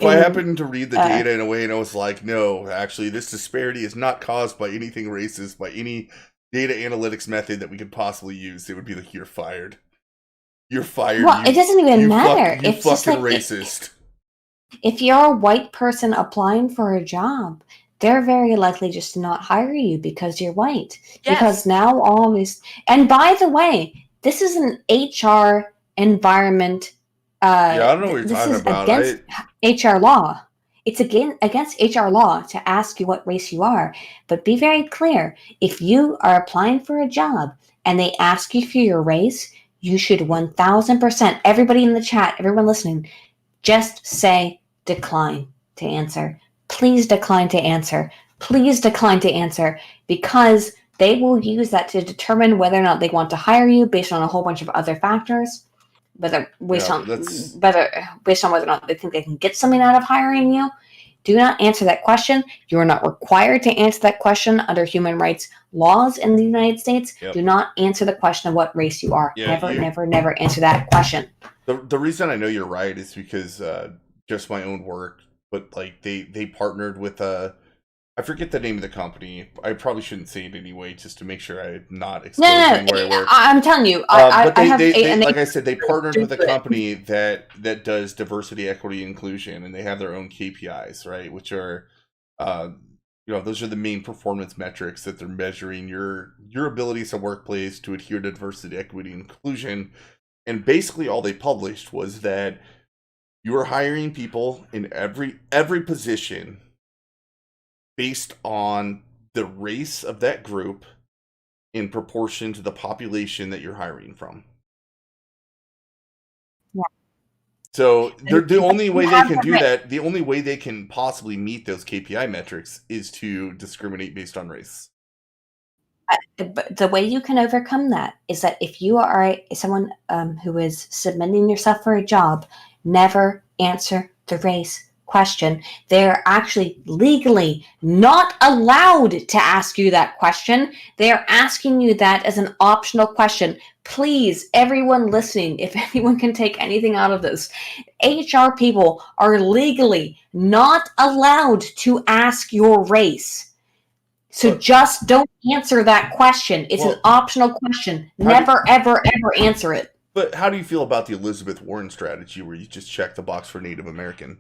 I happen to read the data in a way and I was like, no, actually, this disparity is not caused by anything racist, by any data analytics method that we could possibly use, it would be like, you're fired. You're fired. Well, it doesn't even matter. It's fucking just like, racist. If you're a white person applying for a job, they're very likely just to not hire you because you're white. Yes. Because now and by the way, this is an HR environment. I don't know what you're talking about. Against HR law. It's against HR law to ask you what race you are. But be very clear. If you are applying for a job and they ask you for your race, you should 1000%, everybody in the chat, everyone listening, just say decline to answer. Please decline to answer. Please decline to answer, because they will use that to determine whether or not they want to hire you based on a whole bunch of other factors, based on whether or not they think they can get something out of hiring you. Do not answer that question. You are not required to answer that question under human rights laws in the United States. Yep. Do not answer the question of what race you are. Never answer that question. The reason I know you're right is because just my own work. But like they partnered with I forget the name of the company. I probably shouldn't say it anyway, just to make sure I'm not exposing where I work. I'm telling you, like I said, they partnered with a company that does diversity, equity, inclusion, and they have their own KPIs, right? Which are, those are the main performance metrics that they're measuring your abilities in workplace to adhere to diversity, equity, inclusion. And basically, all they published was that you are hiring people in every position based on the race of that group in proportion to the population that you're hiring from. Yeah. So the only way they can do that, the only way they can possibly meet those KPI metrics is to discriminate based on race. But the way you can overcome that is that if you are someone who is submitting yourself for a job, never answer the race question. They're actually legally not allowed to ask you that question. They are asking you that as an optional question. Please, everyone listening, if anyone can take anything out of this, HR people are legally not allowed to ask your race. So just don't answer that question. It's an optional question. Never, ever answer it. But how do you feel about the Elizabeth Warren strategy where you just check the box for Native American?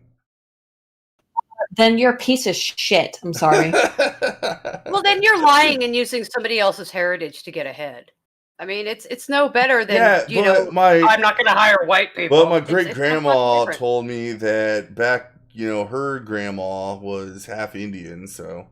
Then you're a piece of shit. I'm sorry. Well, then you're lying and using somebody else's heritage to get ahead. I mean, it's no better than, I'm not going to hire white people. But my great-grandma told me that back, her grandma was half Indian, so...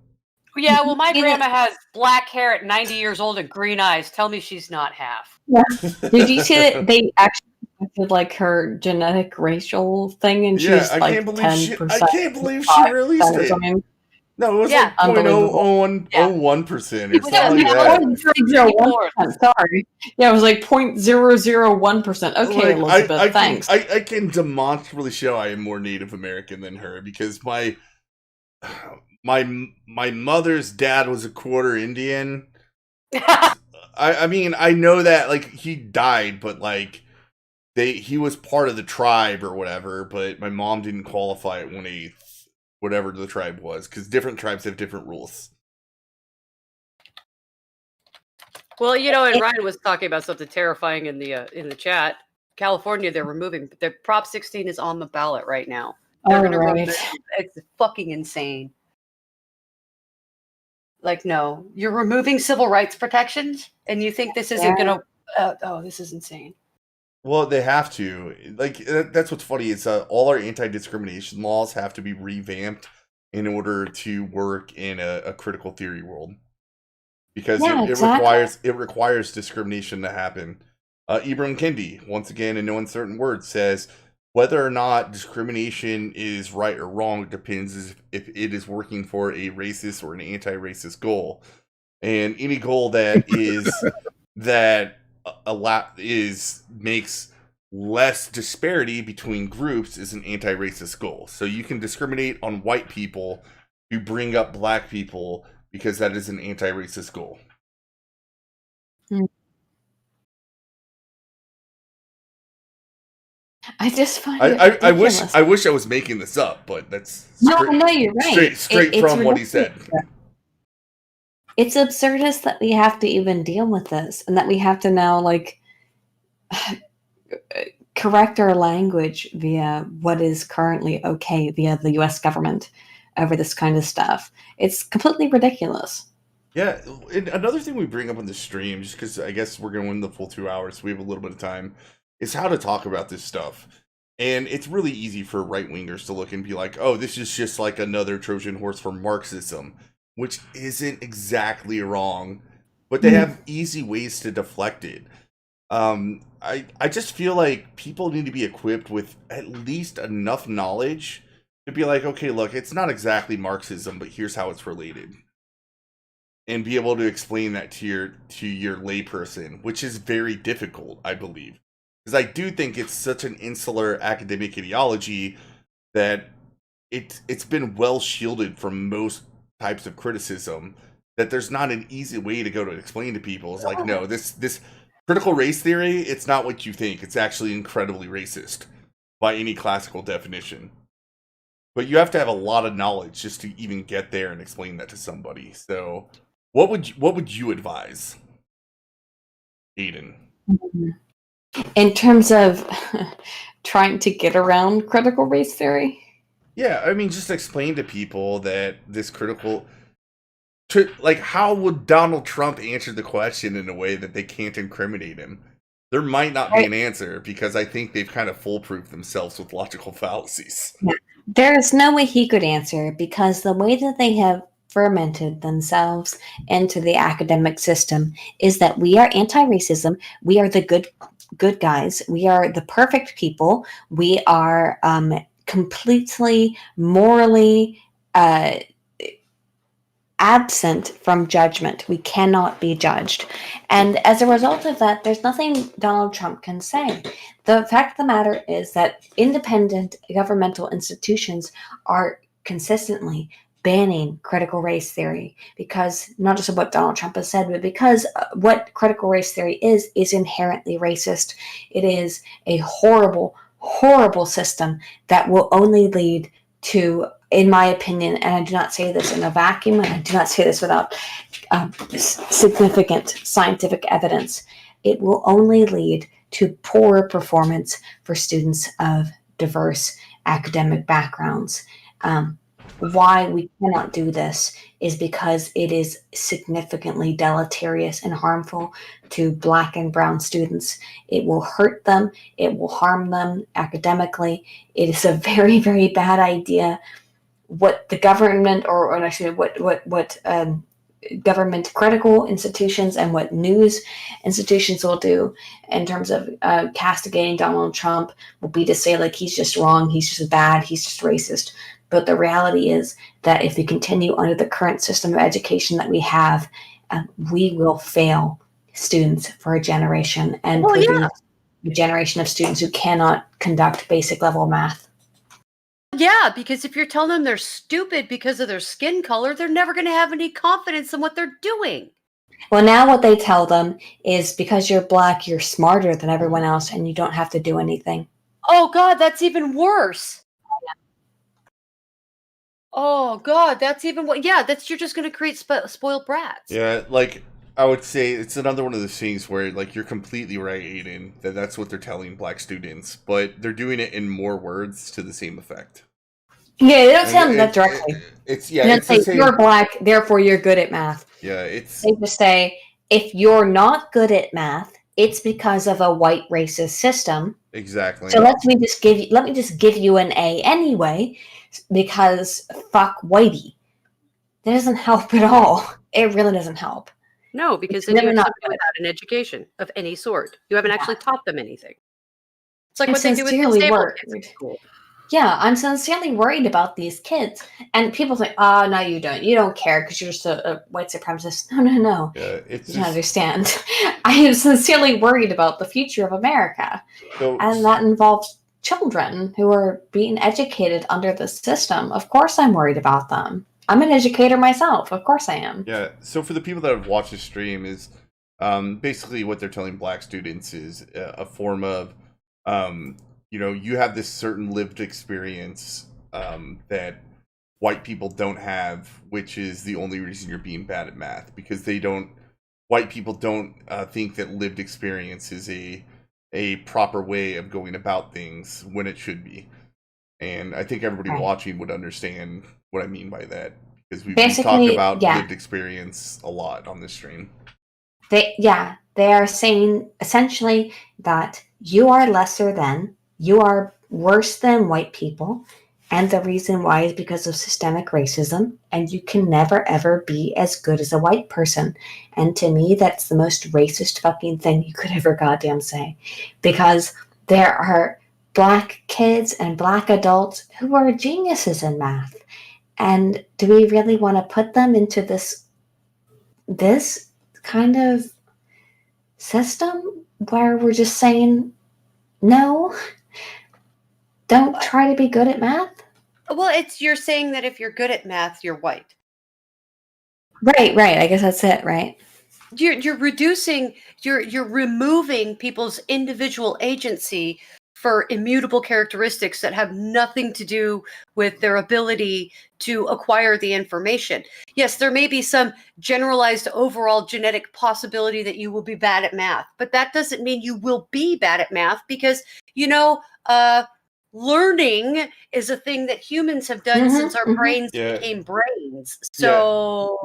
Yeah, well, my grandma has black hair at 90 years old and green eyes. Tell me she's not half. Yeah. Did you see that they actually did like her genetic racial thing, and she's like 10%? I can't believe she released it. No, it was like 0.001%. It's not like that. 0.001%. Sorry. Yeah, it was like 0.001%. Okay, like, Elizabeth, thanks. I can demonstrably show I am more Native American than her because my mother's dad was a quarter Indian. I mean, I know that like he died, but like he was part of the tribe or whatever, but my mom didn't qualify at 1/8, whatever the tribe was, because different tribes have different rules. Well, you know, and Ryan was talking about something terrifying in the chat. California, they're removing the Prop 16 is on the ballot right now. They're going to remove it. It's fucking insane. Like, no, you're removing civil rights protections, and you think this isn't going to? Oh, this is insane. Well, they have to. Like, that's what's funny is all our anti-discrimination laws have to be revamped in order to work in a critical theory world, because it requires discrimination to happen. Ibram Kendi, once again in no uncertain words, says whether or not discrimination is right or wrong depends if it is working for a racist or an anti-racist goal, and any goal that is makes less disparity between groups is an anti-racist goal. So you can discriminate on white people to bring up black people because that is an anti-racist goal. I just find I wish I was making this up, but that's no, you're right. Straight from what he said. It's absurdist that we have to even deal with this, and that we have to now like correct our language via what is currently okay via the U.S. government over this kind of stuff. It's completely ridiculous. Yeah, and another thing we bring up on the stream, just because I guess we're going to win the full 2 hours, so we have a little bit of time, is how to talk about this stuff. And it's really easy for right-wingers to look and be like, oh, this is just like another Trojan horse for Marxism, which isn't exactly wrong, but they have easy ways to deflect it. I just feel like people need to be equipped with at least enough knowledge to be like, okay, look, it's not exactly Marxism, but here's how it's related. And be able to explain that to your layperson, which is very difficult, I believe. Because I do think it's such an insular academic ideology that it's been well shielded from most types of criticism, that there's not an easy way to go to explain to people. It's like, no, this critical race theory, it's not what you think. It's actually incredibly racist by any classical definition. But you have to have a lot of knowledge just to even get there and explain that to somebody. So what would you advise, AYDIN? In terms of trying to get around critical race theory? Yeah, I mean, just explain to people that this critical... Like, how would Donald Trump answer the question in a way that they can't incriminate him? There might not be an answer, because I think they've kind of foolproof themselves with logical fallacies. Yeah. There is no way he could answer, because the way that they have fermented themselves into the academic system is that we are anti-racism, we are the good guys, we are the perfect people, we are completely morally absent from judgment. We cannot be judged. And as a result of that, there's nothing Donald Trump can say. The fact of the matter is that independent governmental institutions are consistently banning critical race theory, because not just what Donald Trump has said, but because what critical race theory is inherently racist. It is a horrible, horrible system that will only lead to, in my opinion, and I do not say this in a vacuum, and I do not say this without significant scientific evidence, it will only lead to poorer performance for students of diverse academic backgrounds. Why we cannot do this is because it is significantly deleterious and harmful to Black and Brown students. It will hurt them. It will harm them academically. It is a very, very bad idea. What the government, or actually what government critical institutions and what news institutions will do in terms of castigating Donald Trump will be to say, like, he's just wrong, he's just bad, he's just racist. But the reality is that if we continue under the current system of education that we have, we will fail students for a generation and produce a generation of students who cannot conduct basic level math. Yeah, because if you're telling them they're stupid because of their skin color, they're never going to have any confidence in what they're doing. Well, now what they tell them is because you're black, you're smarter than everyone else and you don't have to do anything. Oh, God, that's even worse. Oh, God, that's even what. Yeah, you're just going to create spoiled brats. Yeah, like, I would say it's another one of those things where, like, you're completely right, Aiden, that's what they're telling black students, but they're doing it in more words to the same effect. Yeah, they don't tell them that directly. They don't say, you're black, therefore you're good at math. Yeah, they just say, if you're not good at math, it's because of a white racist system. Exactly. So let me just give you an A anyway, because fuck whitey. That doesn't help at all. It really doesn't help. No, because then you have somebody without an education of any sort. You haven't actually taught them anything. It's like what they do with disabled kids in school. Yeah, I'm sincerely worried about these kids. And people think, oh, no, you don't. You don't care because you're just a white supremacist. No. Yeah, you don't understand. I am sincerely worried about the future of America. And that involves children who are being educated under the system. Of course I'm worried about them. I'm an educator myself. Of course I am. Yeah, so for the people that have watched the stream is basically what they're telling black students is a form of, you have this certain lived experience that white people don't have, which is the only reason you're being bad at math, because white people don't think that lived experience is a proper way of going about things when it should be. And I think everybody watching would understand what I mean by that, because we talk about lived experience a lot on this stream. They are saying essentially that you are lesser than, you are worse than white people, and the reason why is because of systemic racism, and you can never ever be as good as a white person. And to me, that's the most racist fucking thing you could ever goddamn say, because there are black kids and black adults who are geniuses in math. And do we really want to put them into this kind of system where we're just saying, no, don't try to be good at math? Well, you're saying that if you're good at math, you're white. Right. I guess that's it, right? You're removing people's individual agency for immutable characteristics that have nothing to do with their ability to acquire the information. Yes, there may be some generalized overall genetic possibility that you will be bad at math, but that doesn't mean you will be bad at math, because, learning is a thing that humans have done since our brains became brains. So,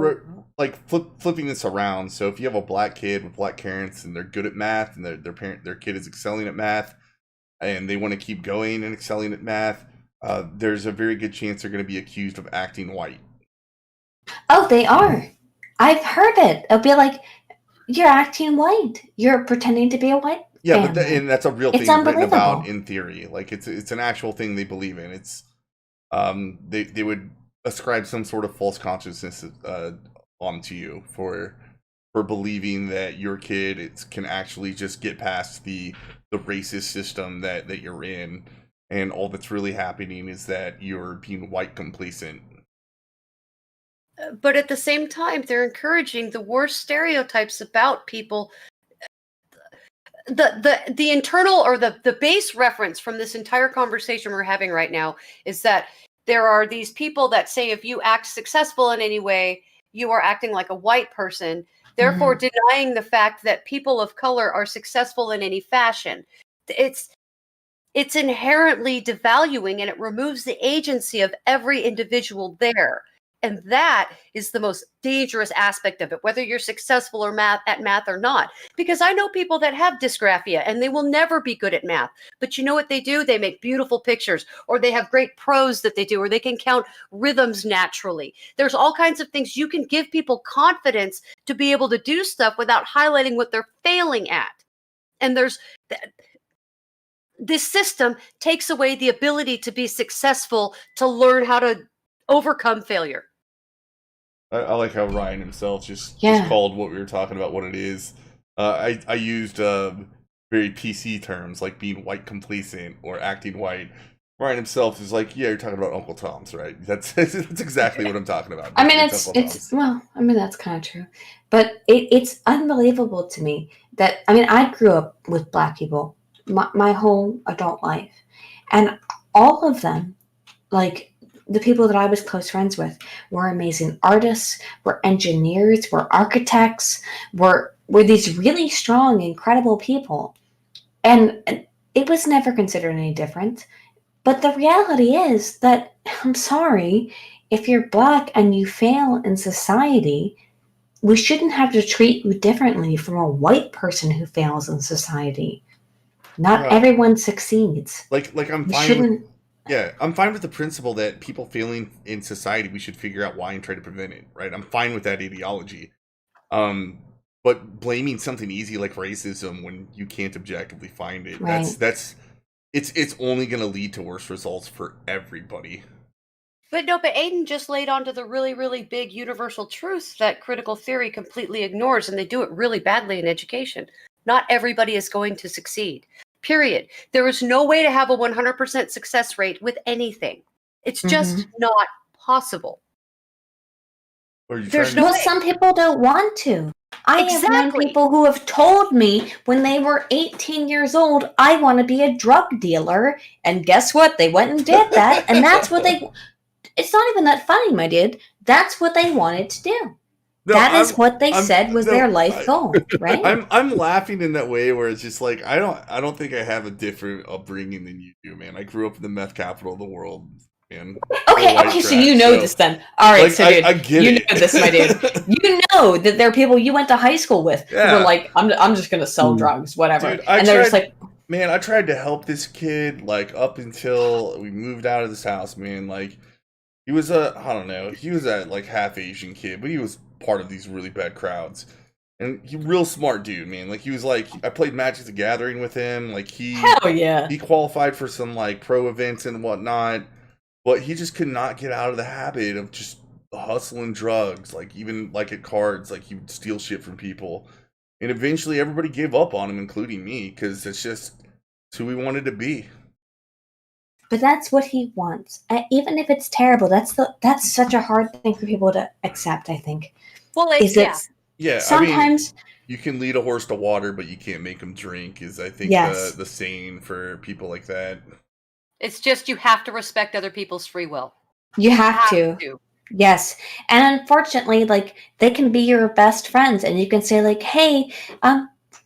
like flipping this around. So if you have a black kid with black parents and they're good at math and their kid is excelling at math, and they want to keep going and excelling at math, there's a very good chance they're going to be accused of acting white. Oh, they are. I've heard it. It'll be like, you're acting white. You're pretending to be a white. Yeah, but and that's a real thing written about in theory. Like it's an actual thing they believe in. It's they would ascribe some sort of false consciousness onto you for believing that your kid can actually just get past the racist system that you're in, and all that's really happening is that you're being white complacent. But at the same time, they're encouraging the worst stereotypes about people. The internal or the base reference from this entire conversation we're having right now is that there are these people that say if you act successful in any way, you are acting like a white person, therefore denying the fact that people of color are successful in any fashion. It's inherently devaluing, and it removes the agency of every individual there. And that is the most dangerous aspect of it, whether you're successful at math or not. Because I know people that have dysgraphia and they will never be good at math. But you know what they do? They make beautiful pictures, or they have great prose that they do, or they can count rhythms naturally. There's all kinds of things. You can give people confidence to be able to do stuff without highlighting what they're failing at. And this system takes away the ability to be successful, to learn how to overcome failure. I like how Ryan himself just called what we were talking about what it is. I used very PC terms like being white complacent or acting white. Ryan himself is like, yeah, you're talking about Uncle Tom's, right? That's exactly what I'm talking about. I mean, it's well, I mean, that's kind of true, but it's unbelievable to me that, I mean, I grew up with Black people my whole adult life, and all of them, like the people that I was close friends with, were amazing artists, were engineers, were architects, were these really strong, incredible people, and it was never considered any different. But the reality is that, I'm sorry, if you're Black and you fail in society, we shouldn't have to treat you differently from a white person who fails in society. Not everyone succeeds. Like I'm fine with, I'm fine with the principle that people failing in society, we should figure out why and try to prevent it, right? I'm fine with that ideology. But blaming something easy like racism when you can't objectively find it, it's only going to lead to worse results for everybody. But AYDIN just laid onto the really, really big universal truth that critical theory completely ignores, and they do it really badly in education. Not everybody is going to succeed. Period. There is no way to have a 100% success rate with anything. It's just not possible. There's no way. Some people don't want to. I have known people who have told me when they were 18 years old, I want to be a drug dealer. And guess what? They went and did that. And that's what it's not even that funny, my dude. That's what they wanted to do. No, that is what they said was their life goal, right? I'm laughing in that way where it's just like, I don't think I have a different upbringing than you do, man. I grew up in the meth capital of the world. Man. Okay, so you know this then. All right, like, so dude, I get you know this, my dude. You know that there are people you went to high school with who were like, I'm just gonna sell drugs, whatever. Dude, and they're just like, man, I tried to help this kid like up until we moved out of this house, man. Like he was he was a like half Asian kid, but he was part of these really bad crowds. And he real smart dude, man. Like he was like, I played Magic the Gathering with him. Like he qualified for some like pro events and whatnot. But he just could not get out of the habit of just hustling drugs, like even like at cards, like he would steal shit from people. And eventually everybody gave up on him, including me, because it's who he wanted to be. But that's what he wants. Even if it's terrible, that's such a hard thing for people to accept, I think. Well, sometimes you can lead a horse to water, but you can't make him drink, is I think the saying for people like that. It's just you have to respect other people's free will. You have to. Yes. And unfortunately, like, they can be your best friends and you can say like, hey,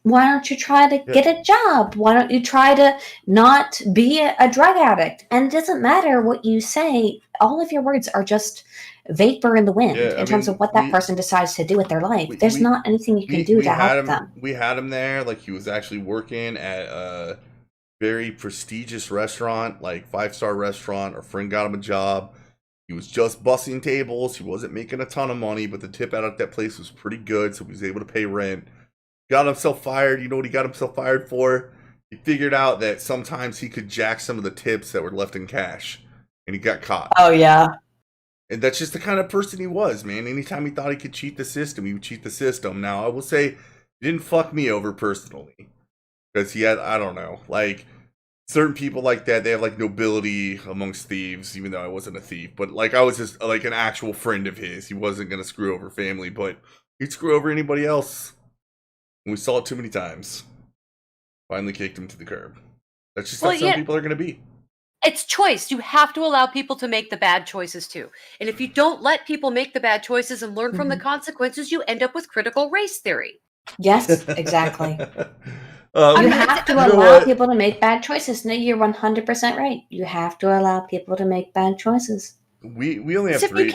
why don't you try to get a job? Why don't you try to not be a drug addict? And it doesn't matter what you say. All of your words are just vapor in the wind in terms of what that person decides to do with their life. There's not anything you can do to help them. We had him there. Like he was actually working at very prestigious restaurant, like 5-star restaurant. Our friend got him a job. He was just bussing tables. He wasn't making a ton of money, but the tip out at that place was pretty good, so he was able to pay rent. Got himself fired. You know what he got himself fired for? He figured out that sometimes he could jack some of the tips that were left in cash, and he got caught. Oh, yeah. And that's just the kind of person he was, man. Anytime he thought he could cheat the system, he would cheat the system. Now, I will say, he didn't fuck me over personally. Because he had, I don't know, like, certain people like that, they have, like, nobility amongst thieves, even though I wasn't a thief. But, like, I was just, like, an actual friend of his. He wasn't going to screw over family, but he'd screw over anybody else. And we saw it too many times. Finally kicked him to the curb. That's just how some people are going to be. It's choice. You have to allow people to make the bad choices, too. And if you don't let people make the bad choices and learn from the consequences, you end up with critical race theory. Yes, exactly. You have to allow people to make bad choices. No, you're 100% right. You have to allow people to make bad choices. We only have 3.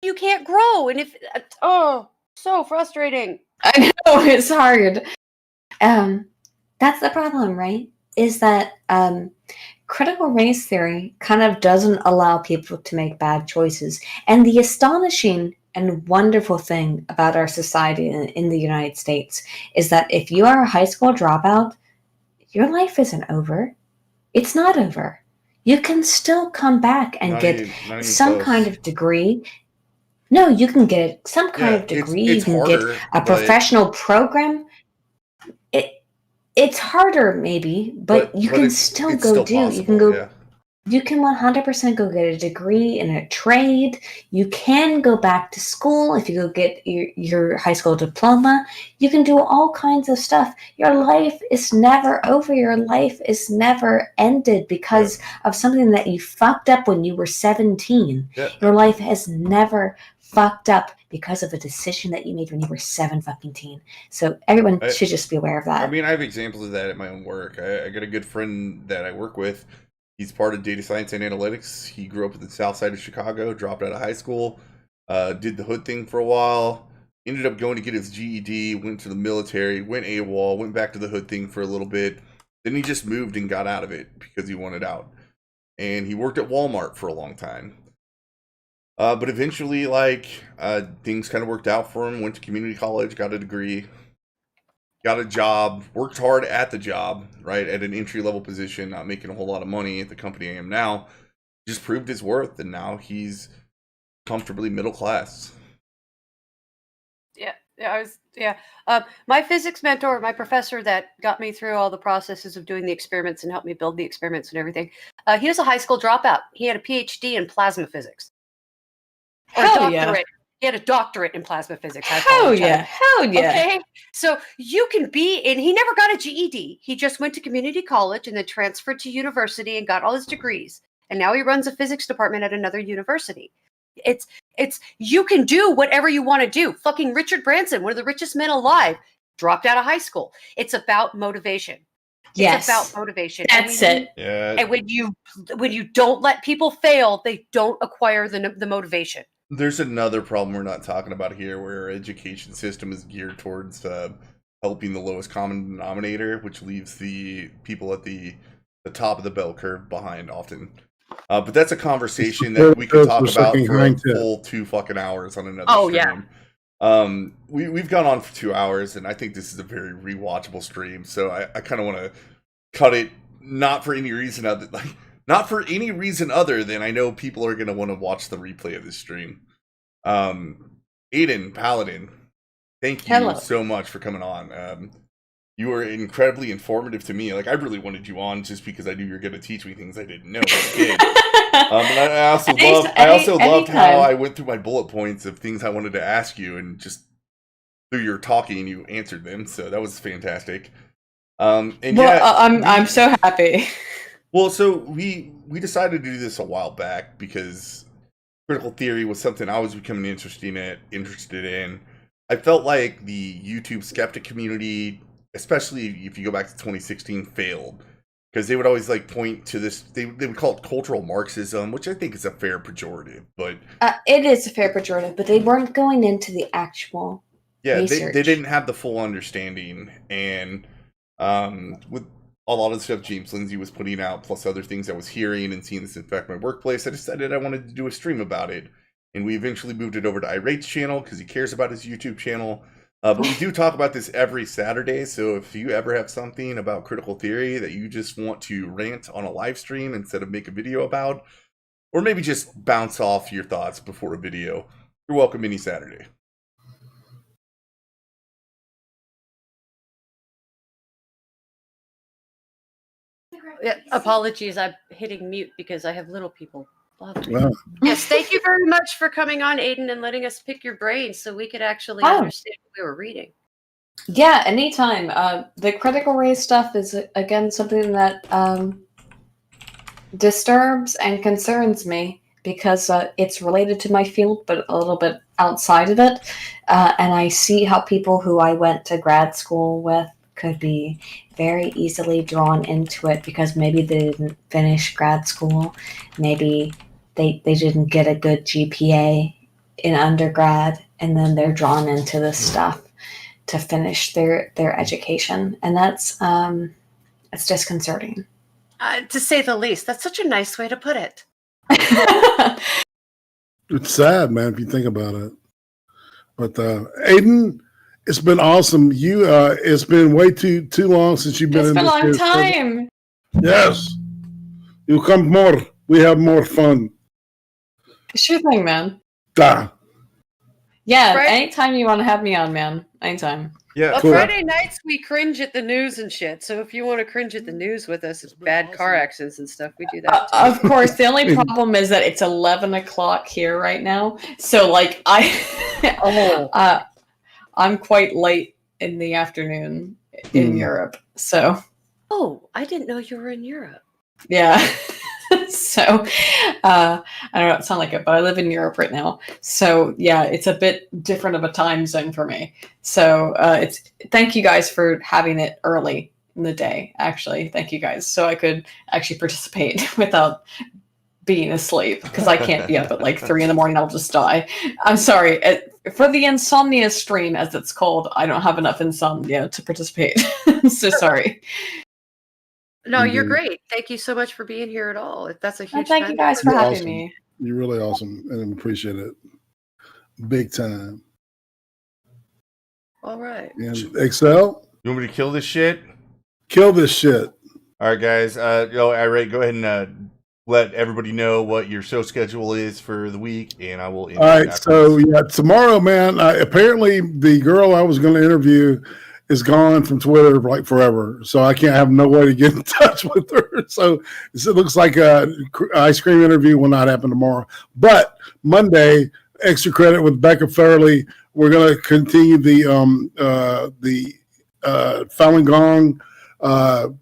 You can't grow, and if so frustrating. I know, it's hard. That's the problem, right? Is that critical race theory kind of doesn't allow people to make bad choices. And the astonishing and wonderful thing about our society in the United States is that if you are a high school dropout, your life isn't over. It's not over. You can still come back and get some kind of degree. No, you can get some kind of degree. You can get a professional program. It's harder, maybe, but you can still go do. You can go. Yeah. You can 100% go get a degree in a trade. You can go back to school if you go get your high school diploma. You can do all kinds of stuff. Your life is never over. Your life is never ended because of something that you fucked up when you were 17. Yeah. Your life has never fucked up because of a decision that you made when you were 17. So everyone should just be aware of that. I mean, I have examples of that at my own work. I got a good friend that I work with. He's part of data science and analytics. He grew up in the south side of Chicago, dropped out of high school, did the hood thing for a while, ended up going to get his GED, went to the military, went AWOL, went back to the hood thing for a little bit. Then he just moved and got out of it because he wanted out. And he worked at Walmart for a long time. But eventually, things kind of worked out for him. Went to community college, got a degree, got a job, worked hard at the job, right, at an entry-level position, not making a whole lot of money at the company I am now, just proved his worth, and now he's comfortably middle class. My physics mentor, my professor that got me through all the processes of doing the experiments and helped me build the experiments and everything, he was a high school dropout. He had a PhD in plasma physics. Hell yeah. He had a doctorate in plasma physics. Hell yeah. Okay. So you can be and he never got a GED. He just went to community college and then transferred to university and got all his degrees. And now he runs a physics department at another university. It's you can do whatever you want to do. Fucking Richard Branson, one of the richest men alive, dropped out of high school. It's about motivation. Yes. It's about motivation. That's it. Yeah. And when you don't let people fail, they don't acquire the motivation. There's another problem we're not talking about here where our education system is geared towards helping the lowest common denominator, which leaves the people at the top of the bell curve behind often. But that's a conversation that we could talk about for a full 2 fucking hours on another stream. Yeah. We've gone on for 2 hours, and I think this is a very rewatchable stream, so I kind of want to cut it, not for any reason other than I know people are going to want to watch the replay of this stream. AYDIN, Paladin, thank you so much for coming on. You were incredibly informative to me. Like, I really wanted you on just because I knew you were going to teach me things I didn't know. And I also loved how I went through my bullet points of things I wanted to ask you, and just through your talking, you answered them. So that was fantastic. I'm so happy. Well, so we decided to do this a while back because critical theory was something I was becoming interested in. I felt like the YouTube skeptic community, especially if you go back to 2016, failed because they would always point to this. They would call it cultural Marxism, which I think is a fair pejorative, but it is a fair pejorative. But they weren't going into the actual research. They didn't have the full understanding, and with a lot of the stuff James Lindsay was putting out, plus other things I was hearing and seeing this affect my workplace, I decided I wanted to do a stream about it. And we eventually moved it over to iRate's channel because he cares about his YouTube channel. But we do talk about this every Saturday, so if you ever have something about critical theory that you just want to rant on a live stream instead of make a video about, or maybe just bounce off your thoughts before a video, you're welcome any Saturday. Yeah, apologies, I'm hitting mute because I have little people. Wow. Yes, thank you very much for coming on, AYDIN, and letting us pick your brain so we could actually understand what we were reading. Yeah, anytime. The critical race stuff is, again, something that disturbs and concerns me because it's related to my field, but a little bit outside of it. And I see how people who I went to grad school with could be very easily drawn into it because maybe they didn't finish grad school, maybe they didn't get a good GPA in undergrad, and then they're drawn into this stuff to finish their education, and that's it's disconcerting, to say the least. That's such a nice way to put it. It's sad, man, if you think about it. But AYDIN, it's been awesome. You, it's been way too long since you've been in this. It's been a long time. Yes. You come more. We have more fun. Sure thing, man. Da. Yeah, anytime you want to have me on, man. Anytime. Yeah. Well, cool. Friday nights we cringe at the news and shit. So if you want to cringe at the news with us, it's bad car accidents and stuff. We do that. Of course, the only problem is that it's 11 o'clock here right now. So, like, I'm quite late in the afternoon in Europe. So. Oh, I didn't know you were in Europe. Yeah. So, I don't know, it sounds like it, but I live in Europe right now. So, yeah, it's a bit different of a time zone for me. So, thank you guys for having it early in the day, actually. Thank you guys. So I could actually participate without being asleep, because I can't be up at like 3 a.m. I'll just die. I'm sorry. For the insomnia stream, as it's called, I don't have enough insomnia to participate. I'm so sorry. No, you're great. Thank you so much for being here at all. That's a huge thank you guys for having me. You're really awesome, and I appreciate it. Big time. All right. And Excel? You want me to kill this shit? Kill this shit. All right, guys. Go ahead and let everybody know what your show schedule is for the week, and I will. All right. So, yeah, tomorrow, man, apparently the girl I was going to interview is gone from Twitter like forever, so I can't have no way to get in touch with her. So it looks like a ice cream interview will not happen tomorrow. But Monday, extra credit with Becca Fairley. We're going to continue the Falun Gong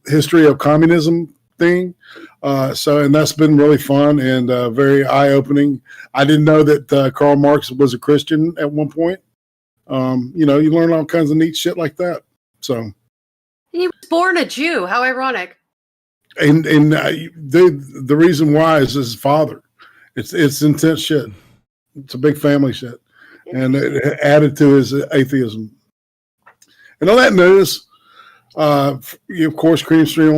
history of communism thing. And that's been really fun and very eye opening. I didn't know that Karl Marx was a Christian at one point. You learn all kinds of neat shit like that. So he was born a Jew. How ironic. And the reason why is his father. It's intense shit. It's a big family shit, and it added to his atheism. And on that news, of course, Cream Stream